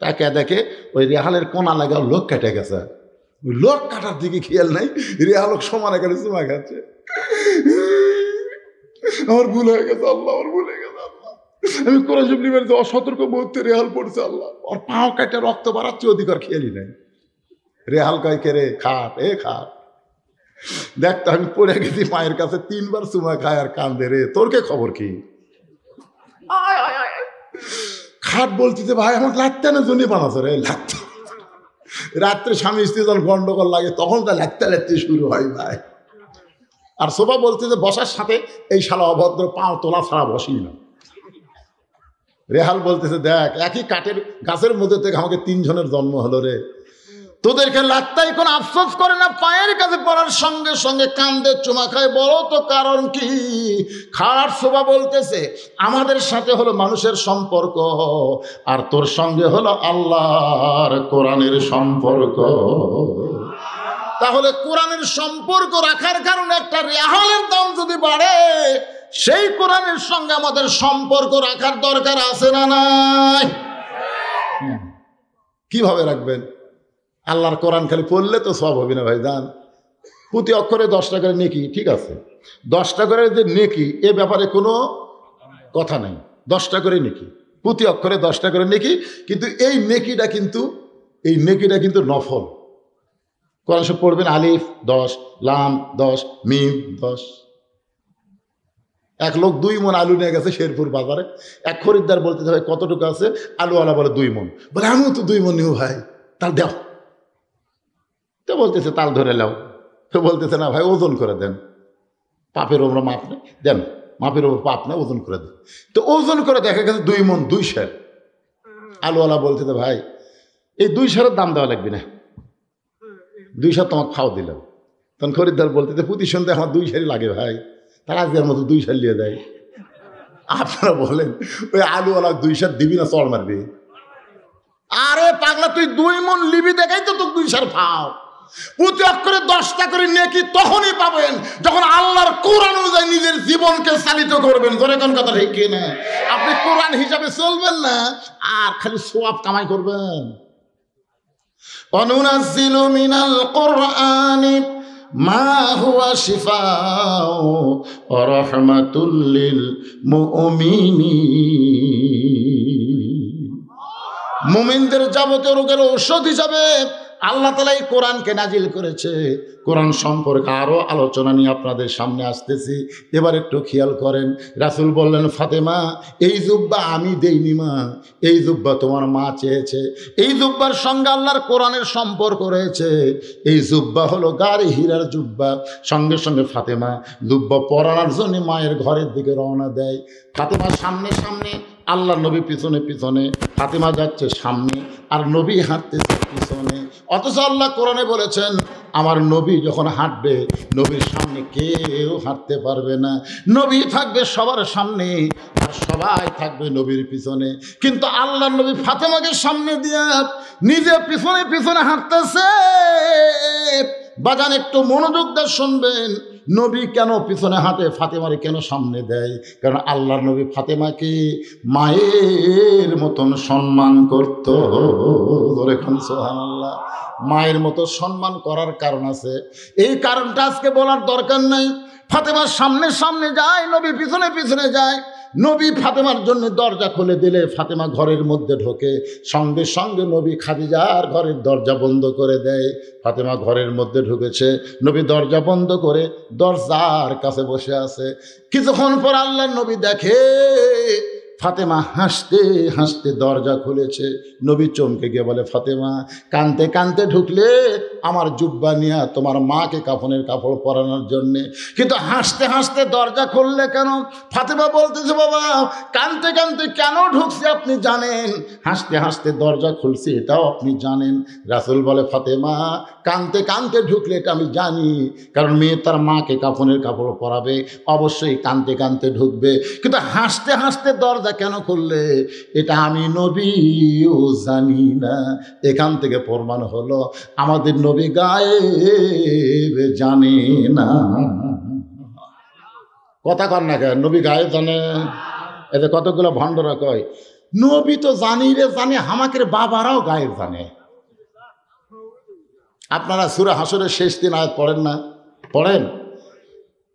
তাকে দেখে ওই রেহালের কোনা লাগা লোক কেটে গেছে। ওই লোক কাটার দিকে খেয়াল নাই, রেহাল সমান এখানে চুমা খাচ্ছে। আমার ভুল হয়ে গেছে আল্লাহ, আমার ভুল হয়ে গেছে আল্লাহ, আমি কোরআন শরীফ নিবেন অসতর্ক মুহূর্তে রেহাল পড়ছে আল্লাহ, ওর পাও কাটে রক্ত বাড়াচ্ছে, অধিকার খেয়ালি নাই। রেহাল কয় কে রে, খাট এ খাট। দেখতো আমি পড়ে গেছি মায়ের কাছে, 3 বার চুমা খায় আর কান্দে, রে তোর কে খবর কি? খাট বলতেছে ভাই আমার লাগতে না জনি বানাচ্ছে রে, লাগতে। রাত্রে স্বামী স্ত্রী যখন গন্ডগোল লাগে তখন তা লাগতে লাগতে শুরু হয় ভাই। আর শোভা বলতেছে বসার সাথে এই শালা অভদ্র পাও তোলা ছাড়া বসি না। রেহাল বলতেছে দেখ একই কাঠের গাছের মধ্যে থেকে আমাকে 3 জনের জন্ম হলো রে, তোদেরকে লাত্তাই কোনো আফসোস করে না, পায়ের কাছে পড়ার সঙ্গে সঙ্গে কান্দে চুমা খায়, বলো তো কারণ কি? খাট শোভা বলতেছে আমাদের সাথে হলো মানুষের সম্পর্ক, আর তোর সঙ্গে হলো আল্লাহর কোরআনের সম্পর্ক। তাহলে কোরআনের সম্পর্ক রাখার কারণে একটা রেহালের দাম যদি বাড়ে, সেই কোরআনের সঙ্গে আমাদের সম্পর্ক রাখার দরকার আছে না নাই? কিভাবে রাখবেন? আল্লাহর কোরআন খালি পড়লে তো সব হবে না ভাই, জান। প্রতি অক্ষরে 10টা করে নেকি, ঠিক আছে, 10টা করে যে নেকি এ ব্যাপারে কোনো কথা নেই, 10টা করে নেকি, প্রতি অক্ষরে 10টা করে নেকি। কিন্তু এই নেকিটা কিন্তু নফল। কোরআন শরীফ পড়বেন আলিফ 10, লাম 10, মিম 10। এক লোক 2 মণ আলু নিয়ে গেছে শেরপুর বাজারে, এক খরিদ্দার বলতে ভাই কতটুকু আছে? আলুওয়ালা বলে 2 মণ। বলে আমিও তো 2 মণ নিও ভাই, তার দাও। তো বলতেছে তাল ধরে লাও। তো বলতেছে না ভাই ওজন করে দেন, পাপের ওপর মাপ নেই, দেন মাপের ওপর পাপ নেই, ওজন করে দেন। তো ওজন করে দেখা গেছে 2 মণ 2 সের। আলুওয়ালা বলতেছে ভাই এই 2 সেরের দাম দেওয়া লাগবে না, 2 সের তোমাকে খাও দিলাম। তখন খরিদ্দার বলতেছে প্রতি সন্ধ্যে আমার 2 সেরই লাগে ভাই, তারা আজকের মতো 2 সের নিয়ে দেয়। আপনারা বলেন ওই আলুওয়ালা 2 সের দিবি না চড় মারবি? আরে পাগলা তুই 2 মণ লিবি দেখাই তো তোকে 2 সের পাও। প্রতি অক্ষরে 10টা করে নেকি তখনই পাবেন যখন আল্লাহর কোরআন অনুযায়ী নিজের জীবনকে চালিত করবেন। ধরে কোন কথা ঠিক না? আপনি কোরআন হিসাবে চলবেন না আর খালি সওয়াব কামাই করবেন। অনুনাজ্জিলু মিনাল কুরআনি মা হুয়া শিফাউ ওয়া রাহমাতুল লিল মুমিনিন। মুমিনদের যাবতীয় রোগের ঔষধ হিসাবে আল্লাহ তাআলা এই কোরআনকে নাজিল করেছে। কোরআন সম্পর্কে আরও আলোচনা নিয়ে আপনাদের সামনে আসতেছি। এবার একটু খেয়াল করেন, রাসূল বললেন ফাতেমা এই জুব্বা আমি দেইনি মা, এই জুব্বা তোমার মা চেয়েছে। এই জুব্বার সঙ্গে আল্লাহর কোরআনের সম্পর্ক রয়েছে। এই জুব্বা হলো গাড়ি হীরার জুব্বা। সঙ্গে সঙ্গে ফাতেমা জুব্বা পরানোর জন্য মায়ের ঘরের দিকে রওনা দেয়। ফাতেমা সামনে সামনে, আল্লাহ নবী পিছনে পিছনে, ফাতেমা যাচ্ছে সামনে আর নবী হাঁটতেছে পিছনে। অথচ আল্লাহ কোরআনে বলেছেন আমার নবী যখন হাঁটবে নবীর সামনে কেউ হাঁটতে পারবে না, নবী থাকবে সবার সামনে আর সবাই থাকবে নবীর পিছনে। কিন্তু আল্লাহ নবী ফাতেমাকে সামনে দিয়ে নিজে পিছনে পিছনে হাঁটতেছে। বাজান একটু মনোযোগ দিয়ে শুনবেন, নবী কেন পিছনে হাঁটে, ফাতেমারে কেন সামনে দেয়? কারণ আল্লাহর নবী ফাতেমাকে মায়ের মতন সম্মান করত। সুবহানাল্লাহ। মায়ের মতো সম্মান করার কারণ আছে, এই কারণটা আজকে বলার দরকার নাই। ফাতেমার সামনে সামনে যায়, নবী পিছনে পিছনে যায়। নবী ফাতেমার জন্য দরজা খুলে দিলে ফাতেমা ঘরের মধ্যে ঢোকে, সঙ্গে সঙ্গে নবী খাদিজার ঘরের দরজা বন্ধ করে দেয়। ফাতেমা ঘরের মধ্যে ঢুকেছে, নবী দরজা বন্ধ করে দরজার কাছে বসে আছে। কিছুক্ষণ পর আল্লাহ নবী দেখে ফাতেমা হাসতে হাসতে দরজা খুলেছে। নবী চমকে গিয়ে বলে ফাতেমা কানতে কানতে ঢুকলে আমার জুব্বা নিয়ে তোমার মাকে কাফনের কাপড় পরানোর জন্যে, কিন্তু হাসতে হাসতে দরজা খুললে কেন? ফাতেমা বলতেছে বাবা কানতে কানতে কেন ঢুকছি আপনি জানেন, হাসতে হাসতে দরজা খুলছি এটাও আপনি জানেন। রাসূল বলে ফাতেমা কানতে কানতে ঢুকলে এটা আমি জানি, কারণ মেয়ে তার মাকে কাফনের কাপড় পরাবে, অবশ্যই কানতে কানতে ঢুকবে। কিন্তু হাসতে হাসতে দরজা কেন করলে এটা আমি নবীও জানি না। এখান থেকে প্রমাণ হলো আমাদের নবী গায়েব জানে না। কথা কর না কেন, নবী গায়েব জানে? এতে কতগুলো ভণ্ডরা কয় নবী তো জানি রে জানে, আমাদের বাবারাও গায়েব জানে। আপনারা সূরা হাসরের শেষ 3 আয়াত পড়েন না? পড়েন।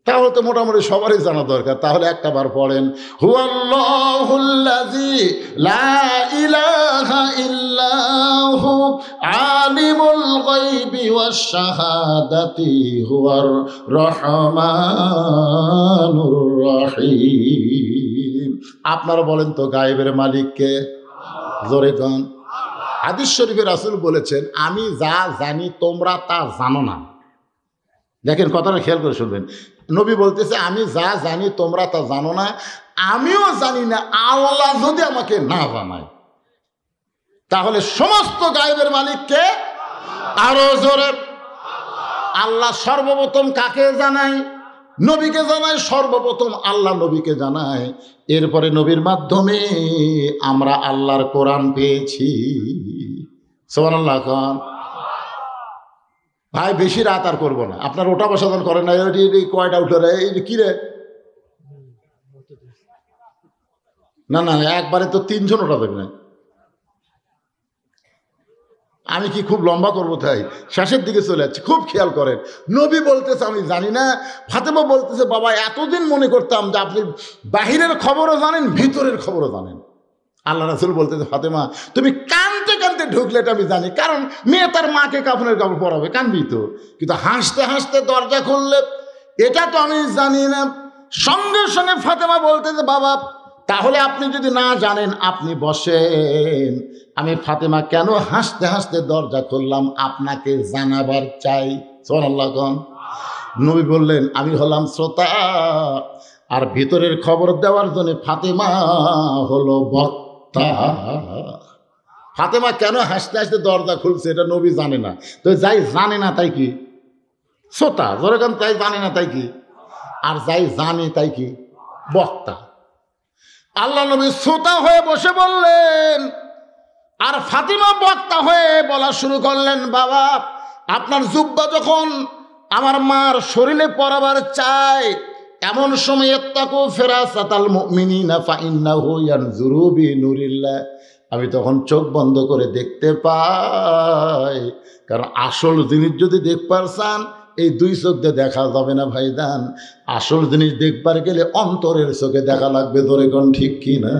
তাহলে তো মোটামুটি সবারই জানা দরকার। তাহলে একটা বার পড়েন, হুয়াল্লাহুল্লাযী লা ইলাহা ইল্লাহু আলিমুল গায়বি ওয়াশ শাহাদাতি হুয়ার রহমানুর রহিম। আপনারা বলেন তো গায়েবের মালিক কে? জোরে গান। হাদিস শরীফে রাসূল বলেছেন, আমি যা জানি তোমরা তা জানো না। দেখেন কথাটা খেয়াল করে শুনবেন। নবী বলতেছে, আমি যা জানি তোমরা তা জানো না, আমিও জানি না আল্লাহ যদি আমাকে না জানায়। তাহলে সমস্ত গায়েবের মালিককে আরো জোরে। আল্লাহ সর্বপ্রথম কাকে জানায়? নবীকে জানায়। সর্বপ্রথম আল্লাহ নবীকে জানায়, এরপরে নবীর মাধ্যমে আমরা আল্লাহর কোরআন পেয়েছি। সুবহানাল্লাহ। খান ভাই বেশি রাত আর করবো না, আপনার ওটা বসাদন করেন না। কয়টা উঠে রে, এই কি রে? না না, একবারে তো 3 জন ওটা দেবে না। আমি কি খুব লম্বা করবো? তাই শেষের দিকে চলে যাচ্ছে, খুব খেয়াল করেন। নবী বলতেছে আমি জানি না। ফাতেমা বলতেছে, বাবা এতদিন মনে করতাম যে আপনি বাহিরের খবরও জানেন, ভিতরের খবরও জানেন। আল্লাহ রাসূল বলতেছে, ফাতেমা তুমি কানতে কানতে ঢুকলে এটা আমি জানি, কারণ মেয়ে তার মাকে কাফনের কাপড় পরাবে, কানবি তো। কিন্তু হাসতে হাসতে দরজা খুললে এটা তো আমি জানি না। সঙ্গে সঙ্গে ফাতেমা বলতেছে, বাবা তাহলে আপনি যদি না জানেন আপনি বসেন। আমি ফাতেমা কেন হাসতে হাসতে দরজা খুললাম আপনাকে জানাবার চাই। সুবহানাল্লাহ। নবী বললেন, আমি হলাম শ্রোতা, আর ভিতরের খবর দেওয়ার জন্য ফাতেমা হলো বক্তা। ফাতেমা কেন হাসতে হাসতে দরজা খুলছে এটা নবী জানে না, তো যাই জানে না তাই কি শ্রোতা, যেরকম তাই জানে না তাই কি, আর যাই জানে তাই কি বক্তা। আল্লাহ নবী শ্রোতা হয়ে বসে বললেন, আর ফাতিমা বক্তা হয়ে বলা শুরু করলেন, বাবা আপনার জুব্বা যখন আমার মার শরীরে পরাবার চাই, এমন সময় ইত্তাকু ফিরাসাতাল মুমিনিনা ফাইন্নাহু ইয়ানজুরু বিনুরিল্লাহ, আমি তখন চোখ বন্ধ করে দেখতে পাই। কারণ আসল জিনিস যদি দেখবার চান এই 2 চোখ দিয়ে দেখা যাবে না ভাইদান। আসল জিনিস দেখবার গেলে অন্তরের চোখে দেখা লাগবে। ধরে কোন ঠিক কি না?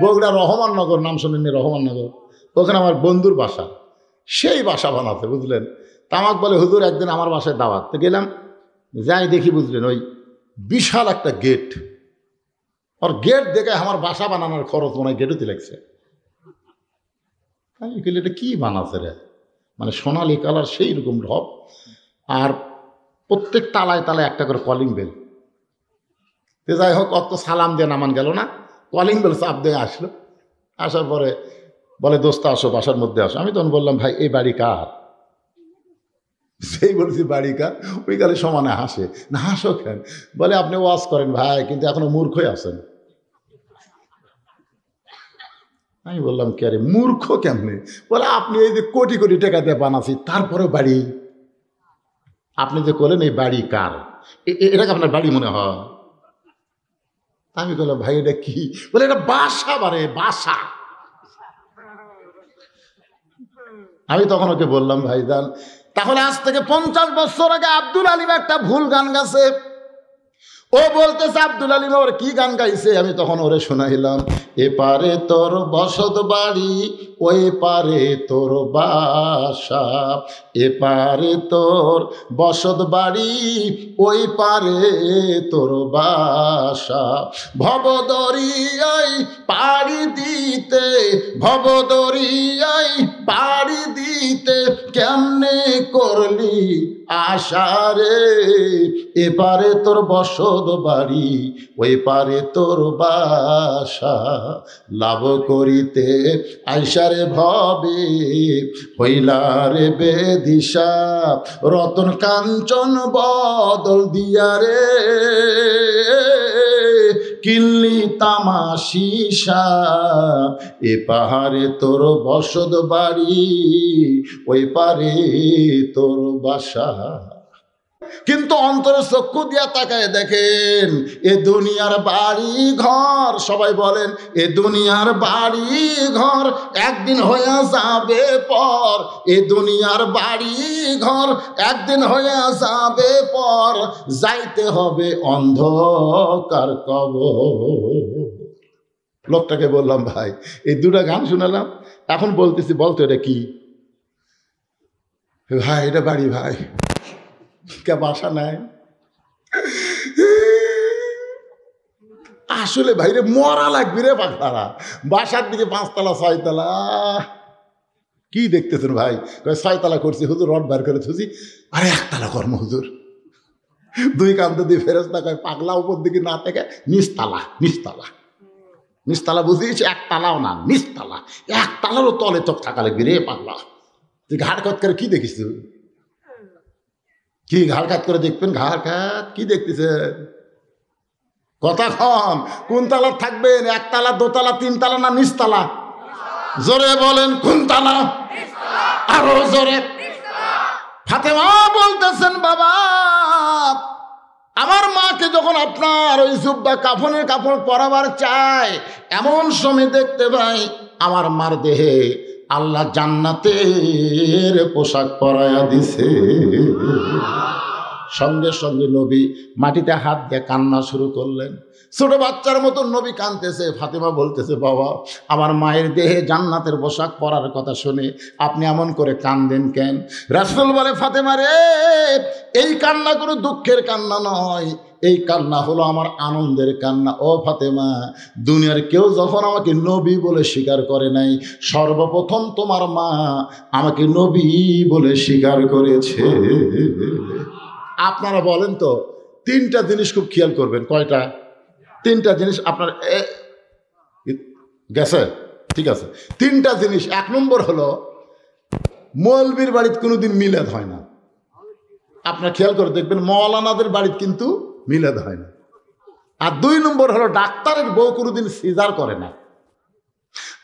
বগুড়া রহমাননগর নাম শোনেননি? রহমাননগর, ওখানে আমার বন্ধুর বাসা। সেই বাসা বানাতে বুঝলেন। তামাক বলে, হুজুর একদিন আমার বাসায় দাওয়াত, তো গেলাম, যাই দেখি বুঝলেন ওই বিশাল একটা গেট। আর গেট দেখে আমার বাসা বানানোর খরচ মনে হয় গেটুতে লাগছে। আমি বলি এটা কি বানাচ্ছে রে, মানে সোনালি কালার সেই রকম ঢপ, আর প্রত্যেক তালায় তালায় একটা করে কলিং বেল। যাই হোক, অত সালাম দিয়ে নামান গেল না, কলিং বেল চাপ দিয়ে আসলো। আসার পরে বলে, দোস্ত আসো, বাসার মধ্যে আসো। আমি তখন বললাম, ভাই এই বাড়ি কার? সেই বলছি বাড়ি কার, ওই কালে সমানে হাসে। না হাসো কেন? বলে আপনি ওয়াজ করেন ভাই, কিন্তু এখনো মূর্খই আছেন। আমি বললাম, কে রে মূর্খ কেমনে? বলে আপনি এই যে কোটি কোটি টাকা দিয়ে বানাচ্ছি, তারপরে বাড়ি। আপনি যে করলেন এই বাড়ি কার, এটাকে আপনার বাড়ি মনে হয়? আমি বললাম, ভাই এটা কি? বলে এটা বাসা, বারে বাসা। আমি তখন ওকে বললাম, ভাইজান তাহলে আজ থেকে 50 বছর আগে আব্দুল আলিম একটা ভুল গান গাছে। ও বলতেছে আব্দুল আলিম ওর কি গান গাইছে। আমি তখন ওরে শোনাইলাম, এপারে তোর বসত বাড়ি, ওই পারে তোর বাসা, এপারে তোর বসত বাড়ি, ওই পারে তোর বাসা, ভবদরিয়ায় পাড়ি দিতে, ভবদরিয়ায় পাড়ি দিতে কেমনে করলি আশারে, এপারে তোর বসত বাড়ি, ওই পারে তোর বাসা, লাভ করিতে আইসারে ভবে হইলারে বেদিশা, রতন কাঞ্চন বদল দিয়ারে কিল্লি তামাশিসা, এ পাহাড়ে তোর বসত বাড়ি, ওই পারে তোর বাসা। কিন্তু অন্তরে চক্ষু দিয়া তাকায় দেখেন এ দুনিয়ার বাড়ি ঘর, সবাই বলেন এ দুনিয়ার বাড়ি ঘর একদিন হয়ে যাবে পর, এ দুনিয়ার বাড়ি ঘর একদিন হয়ে যাবে পর, যাইতে হবে অন্ধকার কবর। লোকটাকে বললাম ভাই এই দুটা গান শুনালাম, এখন বলতেছি বলতো এটা কি? ভাই এটা বাড়ি ভাই, কে বাসা নাই। আসলে ভাইরে মরা লাগবে রে পাখতারা, বাসার দিকে 5 তলা 6 তলা। কি দেখতেছেন ভাই? 6 তলা করছি হুজুর, রড বার করে থুছি, আরে 1 তলা কর্ম হুজুর। 2 কান্ত দিয়ে ফেরেশতা কয় পাগলা উপর দিকে না থেকে নিচতলা, নিচতলা, নিচতলা বুঝিয়েছি, 1 তালাও না নিচতলা, 1 তালারও তলে চোখ থাকা লাগবে রে পাগলা। তুই ঘাড় কাত করে কি দেখিস? কি ঘাড় কাত করে দেখবেন? ঘাড় কাত কি দেখতেছেন? কথা কন, কোন তালা থাকবেন? 1 তালা 2 তালা 3 তালা না নিচতলা? জোরে বলেন কোন তালা? আরো জোরে। ফাতেমা বলতেছেন বাবা আমার মাকে যখন আপনার ওই জুব্বা কাফনের কাপড় পরাবার চায়, এমন সময় দেখতে পাই আমার মার দেহে আল্লাহ জান্নাতের পোশাক পরায়া দিছে। সঙ্গে সঙ্গে নবী মাটিতে হাত দিয়ে কান্না শুরু করলেন, ছোট বাচ্চার মতো নবী কাঁদতেছে। ফাতেমা বলতেছে বাবা আমার মায়ের দেহে জান্নাতের পোশাক পরার কথা শুনে আপনি এমন করে কান্দেন কেন? রাসূল বলে ফাতেমা রে, এই কান্না কোনো দুঃখের কান্না নয়, এই কান্না হলো আমার আনন্দের কান্না। ও ফাতেমা, দুনিয়ার কেউ যখন আমাকে নবী বলে স্বীকার করে নাই, সর্বপ্রথম তোমার মা আমাকে নবী বলে স্বীকার করেছে। আপনারা বলেন তো 3টা জিনিস খুব খেয়াল করবেন। কয়টা? 3টা জিনিস আপনার গেছে? ঠিক আছে, 3টা জিনিস। 1 নম্বর হলো মৌলবীর বাড়িতে কোনোদিন মিলাদ হয় না। আপনারা খেয়াল করে দেখবেন মৌলানাদের বাড়িতে কিন্তু মিলাদ হয় না। আর 2 নম্বর হলো ডাক্তারের বউ কোনোদিন সিজার করে না।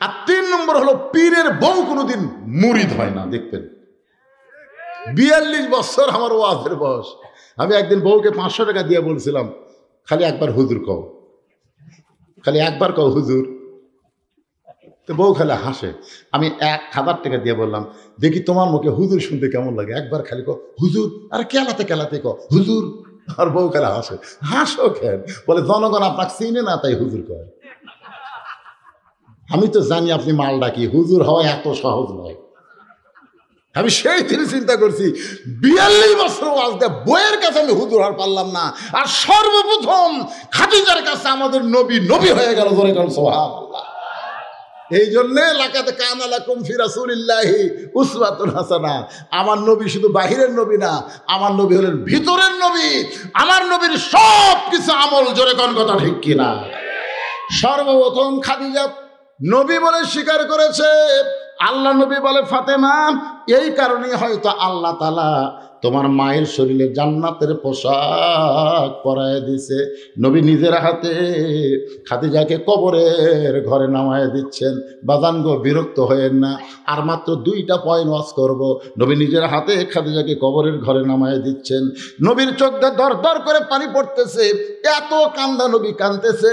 আর 3 নম্বর হলো পীরের বউ কোনোদিন মুরিদ হয় না। দেখবেন 42 বছর আমার ওয়াজের বয়স, আমি একদিন বউকে 500 টাকা দিয়ে বলছিলাম খালি একবার হুজুর কও, খালি একবার কও হুজুর। তো বউ খালি হাসে। আমি 1000 টাকা দিয়ে বললাম দেখি তোমার মুখে হুজুর শুনতে কেমন লাগে, একবার খালি কও হুজুর। আর কেলাতে কেলাতে কও হুজুর। আর বউ খালি হাসে। হাসো কেন? বলে জনগণ আপনাকে চিনে না তাই হুজুর কয়। আমি তো জানি আপনি মাল ডাকি, হুজুর হওয়া এত সহজ নয়। আমি সেই দিন চিন্তা করছি 42 বছর ওয়াজ দেয় বইয়ের কাছে আমি হুজুর হওয়ার পারলাম না, আর সর্বপ্রথম খাদিজার কাছে আমাদের নবী নবী হয়ে গেল। জোরে কারণ সুবহানাল্লাহ। এই জন্যে লাকাদ কানা লাকুম ফি রাসূলিল্লাহি উসওয়াতুন হাসানাহ। আমার নবী শুধু বাহিরের নবী না, আমার নবী হলেন ভিতরের নবী। আমার নবীর সব কিছু আমল, জোরে কোন কথা ঠিক কিনা? সর্বপ্রথম খাদিজা নবী বলে স্বীকার করেছে। আল্লাহ নবী বলে ফাতেমা এই কারণেই হয়তো আল্লাহ তাআলা তোমার মায়ের শরীরে জান্নাতের পোশাক পরায় দিছে। নবী নিজের হাতে খাদিজাকে কবরের ঘরে নামায় দিচ্ছেন। বাজান গো বিরক্ত হয়েন না, আর মাত্র 2টা পয়েন্ট ওয়াজ করব। নবী নিজের হাতে খাদিজাকে কবরের ঘরে নামায় দিচ্ছেন। নবীর চোখ দিয়ে দর দর করে পানি পড়তেছে, এত কান্দা নবী কাঁদতেছে।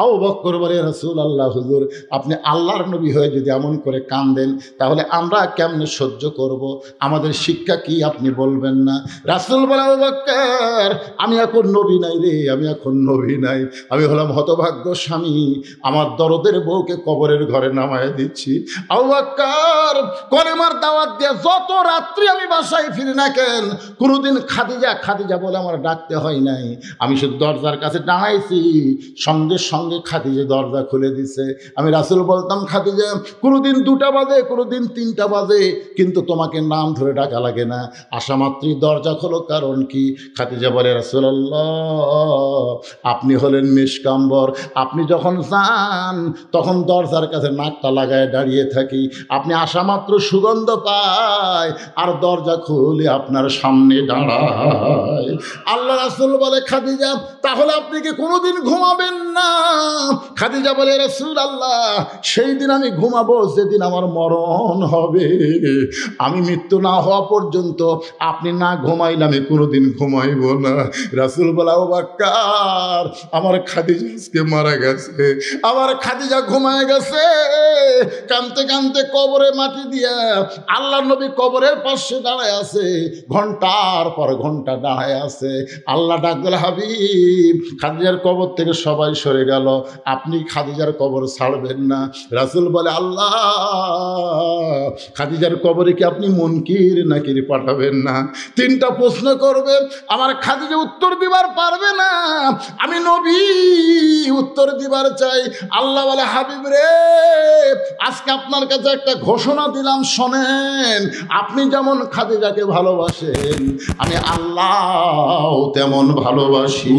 আবু বকর বলে রাসূলুল্লাহ হুজুর আপনি আল্লাহর নবী হয়ে যদি এমন করে কাঁদেন তাহলে আমরা কেমনে সহ্য করব? আমাদের শিক্ষা কি আপনি বলবেন না? রাসূল বলে আবু বকর আমি এখন নবী নাই রে, আমি এখন নবী নাই, আমি হলাম হতভাগ্য স্বামী, আমার দরদের বউকে কবরের ঘরে নামায় দিচ্ছি। আবু বকর কলেমার দাওয়াত দিয়ে যত রাত্রি আমি বাসায় ফিরি না কেন কোনোদিন খাদিজা খাদিজা বলে আমার ডাকতে হয় নাই। আমি শুধু দরজার কাছে দাঁড়াইছি, সঙ্গে সঙ্গে খাদিজা দরজা খুলে দিছে। আমি রাসূল বলতাম খাদিজা কোনোদিন 2টা বাজে, কোনোদিন 3টা বাজে, কিন্তু তোমাকে নাম ধরে ডাকা লাগে না, আশা মাত্রই দরজা খোলো। কারণ কি? খাদিজা বলে রাসূলুল্লাহ আপনি হলেন নিষ্কাম্বর। আপনি যখন যান তখন দরজার কাছে নাকটা লাগায় দাঁড়িয়ে থাকি, আপনি আসা মাত্র সুগন্ধ পায় আর দরজা খুলে আপনার সামনে দাঁড়ায়। আল্লাহ রাসূল বলে, খাদিজা তাহলে আপনি কি কোনোদিন ঘুমাবেন না? খাদিজা বলে, রাসূলুল্লাহ সেই দিন আমি ঘুমাবো যেদিন আমার মরণ হবে। আমি মৃত্যু না হওয়া পর্যন্ত আপনি না ঘুমাইলে আমি কোনোদিন ঘুমাইব না। রাসূল বলে, ও বাক্কার, আমার খাদিজা আজকে মারা গেছে, আমার খাদিজা ঘুমায় গেছে। কানতে কানতে কবরে মাটি দিয়া আল্লাহর নবী কবরের পাশে দাঁড়ায় আছে, ঘন্টার পর ঘন্টা দাঁড়ায় আছে। আল্লাহ ডাক দিল, হাবিব খাদিজার কবর থেকে সবাই সরে গেল, আপনি খাদিজার কবর ছাড়বেন না। রাসূল বলে, আল্লাহ খাদিজার কবরে কি আপনি মুনকির নাকির পাঠাবেন না? তিনটা প্রশ্ন করবে, আমার খাদিজা উত্তর দিবার পারবে না, আমি নবী উত্তর দিবার চাই। আল্লাহ বলে, হাবিব রে আজকে আপনার কাছে একটা ঘোষণা দিলাম, শোনেন। আপনি যেমন খাদিজাকে ভালোবাসেন আমি আল্লাহ তেমন ভালোবাসি।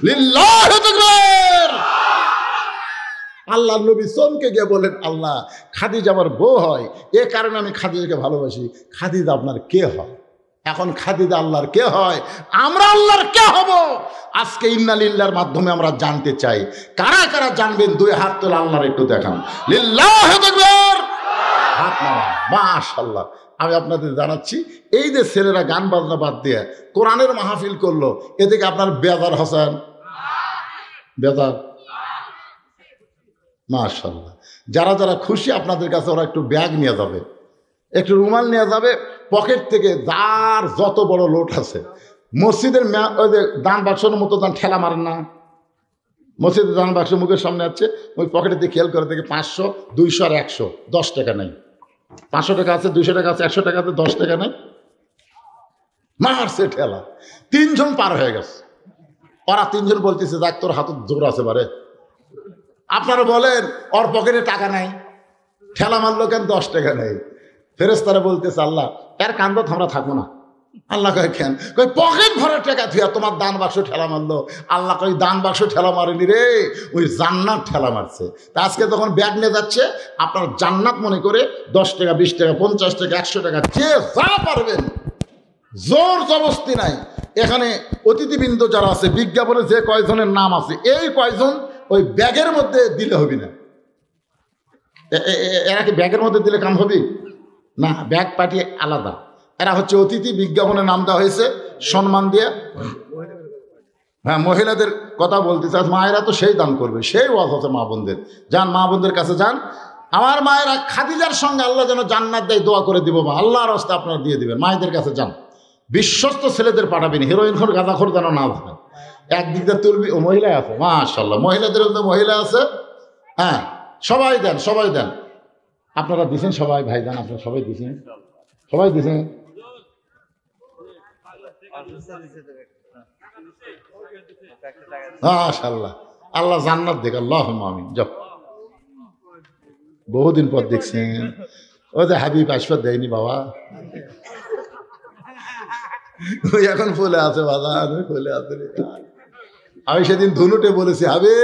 লিল্লাহি তাকবীর। আল্লাহ নবী চমকে গিয়ে বলেন, আল্লাহ খাদিজা আমার বউ হয়, এ কারণে আমি খাদিজাকে ভালোবাসি। খাদিজা আপনার কে হয়? এখন খাদিজা আল্লাহর কে হয়, আমরা আল্লাহর কে হব? আজকে ইন্না লিল্লাহর মাধ্যমে আমরা জানতে চাই। কারা কারা জানবেন? দুই হাত তোলা, আল্লাহর একটু দেখান। লিল্লাহি তাকবীর। হাত নামান। মাশাআল্লাহ। আমি আপনাদের জানাচ্ছি, এই যে ছেলেরা গান বাজনা বাদ দিয়ে কোরআনের মাহফিল করলো, এ থেকে আপনার বেজার হোসেন? বেজার? মাশাআল্লাহ। যারা যারা খুশি আপনাদের কাছে ওরা একটু ব্যাগ নিয়ে যাবে, একটু রুমাল নিয়ে যাবে, পকেট থেকে যার যত বড় লোট আছে। মসজিদের ওই যে দান বাক্সের মতো দান ঠেলা মারেন না, মসজিদের দান বাক্স মুখের সামনে আছে, ওই পকেটে দিয়ে খেয়াল করে দেখে 500, 200 আর 100, 10 টাকা নেই। 500 টাকা আছে, 200 টাকা আছে, 100 টাকা আছে, 10 টাকা নেই। মারছে ঠেলা, 3 জন পার হয়ে গেছে। ওরা 3 জন বলতেছে, যাক তোর হাতে জোর আছে বারে। আপনারা বলেন ওর পকেটে টাকা নাই, ঠেলা মারলো কেন? 10 টাকা নেই। ফেরেশতারা বলতেছে, আল্লাহ এর কান্দত আমরা থাকবো না। আল্লাহ কয় কেন? কই পকেট ভরা টাকা থুয়া তোমার দান বাক্স ঠেলা মারলো। আল্লাহ কই দান বাক্স ঠেলা মারেনি রে, ওই জান্নাত ঠেলা মারছে। তা আজকে যখন ব্যাগ নিয়ে যাচ্ছে আপনার জান্নাত মনে করে 10 টাকা, 20 টাকা, 50 টাকা, 100 টাকা, যে যা পারবেন, জোর জবস্তি নাই। এখানে অতিথিবৃন্দ যারা আছে, বিজ্ঞাপনে যে কয়জনের নাম আছে, এই কয়জন ওই ব্যাগের মধ্যে দিলে হবে না। এরা কি ব্যাগের মধ্যে দিলে কাম হবে না? ব্যাগ পাঠিয়ে আলাদা। এরা হচ্ছে অতিথি, বিজ্ঞাপনে নাম দেওয়া হয়েছে সম্মান দিয়ে। হ্যাঁ, মহিলাদের কথা বলতে চাস, মায়েরা তো সেই দান করবে, সেই ওয়াজ হচ্ছে মা বোনদের। যান, মা বোনদের কাছে যান। আমার মায়েরা খাদিজার সঙ্গে আল্লাহ যেন জান্নাত দেয় দোয়া করে দিব, বা আল্লাহর রাস্তা আপনারা দিয়ে দিবেন। মায়েদের কাছে যান, বিশ্বস্ত ছেলেদের পাঠাবেন, হিরোইনখোর গাঁজাখোর যেন না ভাবে। একদিক দিয়ে তুলবি, ও মহিলা আছে, মাশাআল্লাহ, মহিলাদের মধ্যে মহিলা আছে। হ্যাঁ, সবাই দেন, সবাই দেন। আপনারা দিছেন সবাই, ভাই যান, আপনারা সবাই দিছেন, সবাই দিছেন। মাশাআল্লাহ, আল্লাহ জান্নাত দেখ, আল্লাহুম্মা আমিন। যাও, বহুদিন পর দেখছেন। ও যে হাবিব আশফাক দেয়নি বাবা, ওই এখন ফুলে আছে বাজার, ফুলে আছে। আমি সেদিন ধুনুটে বলেছি, হাবে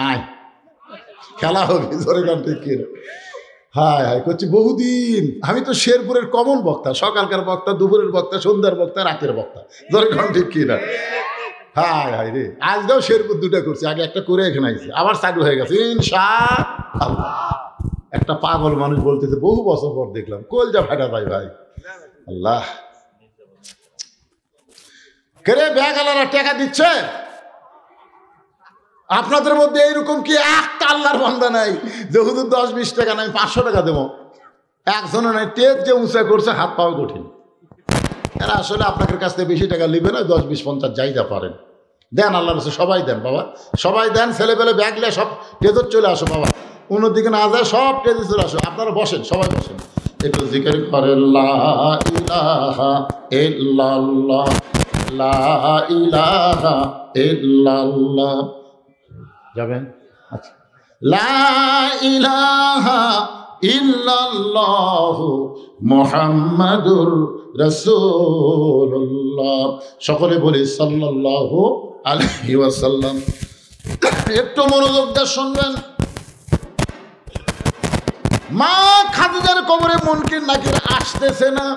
আয় খেলা হবে, জোরে গান ঠিক কিনা। হায় হায় করছি বহুদিন। আমি তো শেরপুরের কমন বক্তা, সকালকার বক্তা, দুপুরের বক্তা, সন্ধ্যার বক্তা, রাতের বক্তা, জোরে গান ঠিক কিনা। হায় হায় রে, আজকেও শেরপুর 2টা করছি, আগে একটা করে এখানে আইছি, আবার চালু হয়ে গেছে ইনশাআল্লাহ। একটা পাগল মানুষ বলতেছে, বহু বছর পর দেখলাম, কলজা ফাটা ভাই ভাই। আল্লাহ কেরে ব্যাগওয়ালারা টাকা দিচ্ছে? আপনাদের মধ্যে এইরকম কি একটা আল্লাহর বান্দা নাই যে হুজুর 10-20 টাকা নাই, 500 টাকা দেবো? একজনও নাই। টেপ যে উঁচা করছে, হাত পাওয়া কঠিন। এরা আসলে আপনাদের কাছ থেকে বেশি টাকা নিবে না, 10, 20, 50 যাই যা পারেন দেন। আল্লাহর কাছে সবাই দেন বাবা, সবাই দেন। ছেলেপেলে ব্যাগ নিয়ে সব টেজত চলে আসো বাবা, অন্যদিকে না যায়, সব টেজে চলে আসো। আপনারা বসেন, সবাই বসেন, একটু জিকির করেন, লা ইলাহা ইল্লাল্লাহ, লা ইলাহা ইল্লাল্লাহ। যাবেন? আচ্ছা, লা ইলাহা ইল্লাল্লাহু মুহাম্মাদুর রাসূলুল্লাহ। সকলে বলি সাল্লাল্লাহু আলাইহি ওয়াসাল্লাম। একটু মনোযোগ দিয়ে শুনবেন। মা খাদিজার কবরে মুনকির নাকির আসতেছে না,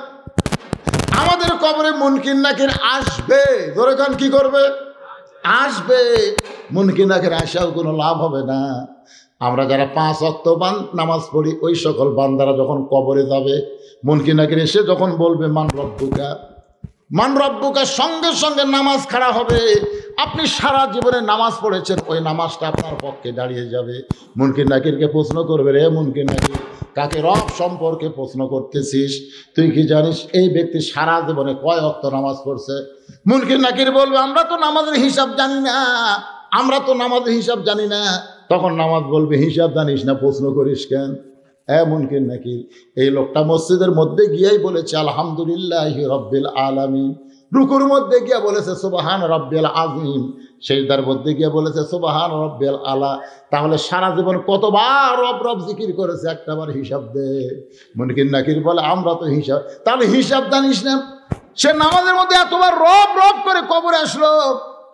আমাদের কবরে মুনকির নাকির আসবে। ধরে কান কি করবে? আসবে। মুনকির নাকির আসাও কোনো লাভ হবে না। আমরা যারা 5 ওয়াক্ত নামাজ পড়ি, ওই সকল বান্দারা যখন কবরে যাবে, মুনকির নাকির এসে যখন বলবে মান রব্বুকা, মান রব্বুকা, সঙ্গে সঙ্গে নামাজ খাড়া হবে। আপনি সারা জীবনে নামাজ পড়েছেন, ওই নামাজটা আপনার পক্ষে দাঁড়িয়ে যাবে। মুনকির নাকিরকে প্রশ্ন করবে, রে মুনকির নাকির, কাকে রব সম্পর্কে প্রশ্ন করতেছিস? তুই কি জানিস এই ব্যক্তি সারা জীবনে কয় ওয়াক্ত নামাজ পড়ছে? মুনকির নাকির বলবে, আমরা তো নামাজের হিসাব জানি না, আমরা তো নামাজের হিসাব জানি না। তখন নামাজ বলবে, হিসাব জানিস না, প্রশ্ন করিস কেন? মুনকির নাকির, এই লোকটা মসজিদের মধ্যে গিয়েই বলেছে আলহামদুলিল্লাহি রাব্বিল আলামিন, রুকুর মধ্যে গিয়ে বলেছে সুবহান রাব্বিল আযীম, সেজদার মধ্যে গিয়ে বলেছে সুবহান রাব্বিল আলা। তাহলে সারা জীবন কতবার রব রব জিকির করেছে, একটাবার হিসাব দে। মুনকির নাকির বলে, আমরা তো হিসাব, তাহলে হিসাব জানিস না? সে নামাজের মধ্যে এতবার রব রব করে কবরে আসলো,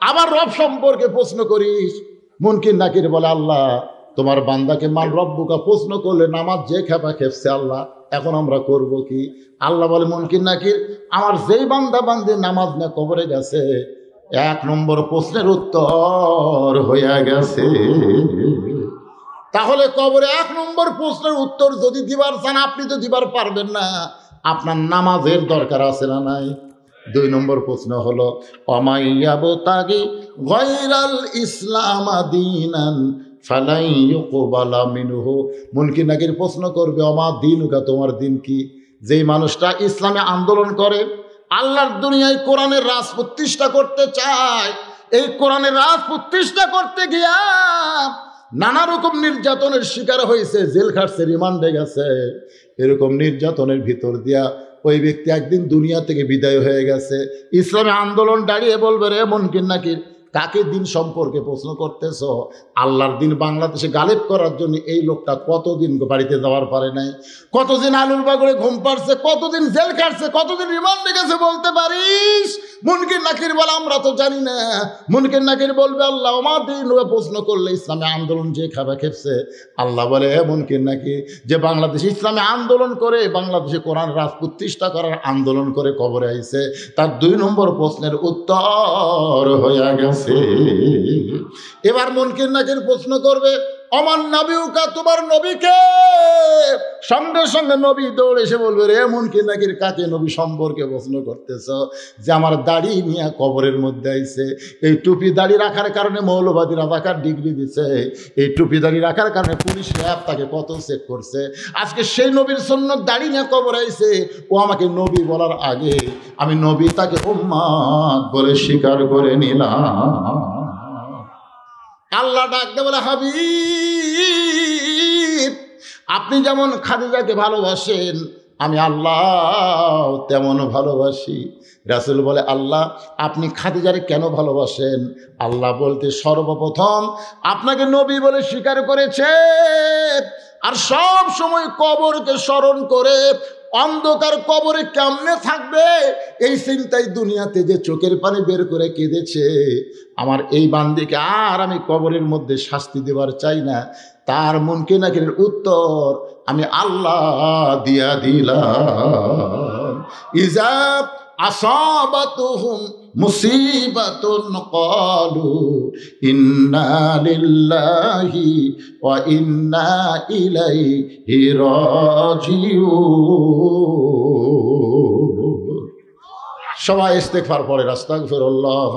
আবার রব সম্পর্কে প্রশ্ন করিস? মুনকির নাকির বলে, আল্লাহ তোমার বান্দাকে মান রব্বুকা প্রশ্ন করলে নামাজ যে খেপা খেপছে, আল্লাহ এখন আমরা করব কি? আল্লাহ বলে, মুনকির নাকির, আমার যেই বান্দা বান্দি নামাজ না কবরে গেছে, 1 নম্বর প্রশ্নের উত্তর হইয়া গেছে। তাহলে কবরে 1 নম্বর প্রশ্নের উত্তর যদি দিবার চান, আপনি তো দিবার পারবেন না, আপনার নামাজের দরকার আছে না নাই? 2 নম্বর প্রশ্ন হলো, অমাইয়াবতাগি গায়রাল ইসলাম দীনান ফালাই ইউকবালা মিনহু। মুনকির নাকির প্রশ্ন করবে, অমা দীনুকা, তোমার দিন কি? যেই মানুষটা ইসলামে আন্দোলন করে, আল্লাহর দুনিয়ায় কোরআনের রাজ প্রতিষ্ঠা করতে চায়, এই কোরআনের রাজ প্রতিষ্ঠা করতে গিয়া নানা রকম নির্যাতনের শিকার হয়েছে, জেল খাটছে, রিমান্ডে গেছে, এরকম নির্যাতনের ভিতর দিয়া ওই ব্যক্তি একদিন দুনিয়া থেকে বিদায় হয়ে গেছে। ইসলামে আন্দোলন দাঁড়িয়ে বলবে, রে মুনকির নাকির, কাকে দিন সম্পর্কে প্রশ্ন করতেছ? আল্লাহর দিন বাংলাদেশে গালেব করার জন্য এই লোকটা কতদিন বাড়িতে যাওয়ার পারে নাই, কতদিন আলুর বাগড়ে ঘুম পাড়ছে, কতদিন জেল কাটছে, কতদিন রিমান্ডে গেছে, বলতে পারিস? মুনকির নাকির বলে, আমরা তো জানি না। মুনকির নাকির বলবে, আল্লাহ আমার দিন প্রশ্ন করলে ইসলামে আন্দোলন যে খাবা খেপছে, আল্লাহ বলে, মুনকির নাকির, যে বাংলাদেশে ইসলামে আন্দোলন করে, বাংলাদেশে কোরআন রাজ প্রতিষ্ঠা করার আন্দোলন করে কবরে আইছে, তার 2 নম্বর প্রশ্নের উত্তর হইয়া গেছে। এবার মুনকির নাকির প্রশ্ন করবে, অমান নবীকা, তোমার নবীকে? সঙ্গে সঙ্গে নবী দৌড়ে এসে বলবে, রে মুনকির নাকির, কাকে নবী সম্পর্কে প্রশ্ন করতেছ? যে আমার দাড়ি নিয়ে কবরের মধ্যে আইছে, এই টুপি দাড়ি রাখার কারণে মৌলবাদী রাজাকার ডিগ্রি দিছে, এই টুপি দাড়ি রাখার কারণে পুলিশ র্যাব তাকে কত চেক করছে, আজকে সেই নবীর সুন্নত দাড়ি নিয়ে কবর আইছে, ও আমাকে নবী বলার আগে আমি নবী তাকে উম্মত বলে স্বীকার করে নিলাম। আল্লাহ ডাকতে বলে, হাবিব, আপনি যেমন খাদিজাকে ভালোবাসেন, আমি আল্লাহ তেমন ভালোবাসি। রাসূল বলে, আল্লাহ আপনি খাদিজারে কেন ভালোবাসেন? আল্লাহ বলতে, সর্বপ্রথম আপনাকে নবী বলে স্বীকার করেছে, আর সব সময় কবরকে স্মরণ করে, অন্ধকার কবরে কেমনে থাকবে এই চিন্তায় দুনিয়াতে যে চোখের পানি বের করে কেঁদেছে, আমার এই বান্দিকে আর আমি কবরের মধ্যে শাস্তি দেবার চাই না। তার মুনকির নাকিরের উত্তর আমি আল্লাহ দিয়া দিলাম। ইজা আসাবাতুহুম মুসিবাতুন ক্বালু ইন্না লিল্লাহি ওয়া ইন্না ইলাইহি রাজিউন। সবাই ইস্তেগফার পড়ে, আস্তাগফিরুল্লাহ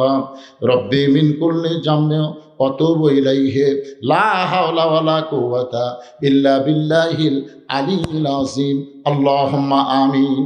রব্বি মিন কুল্লি জামে ওয়া তুবু ইলাইহি লা হাওলা ওয়ালা কুওয়াতা ইল্লা বিল্লাহিল আলিয়্যিল আযীম। আল্লাহুম্মা আমিন।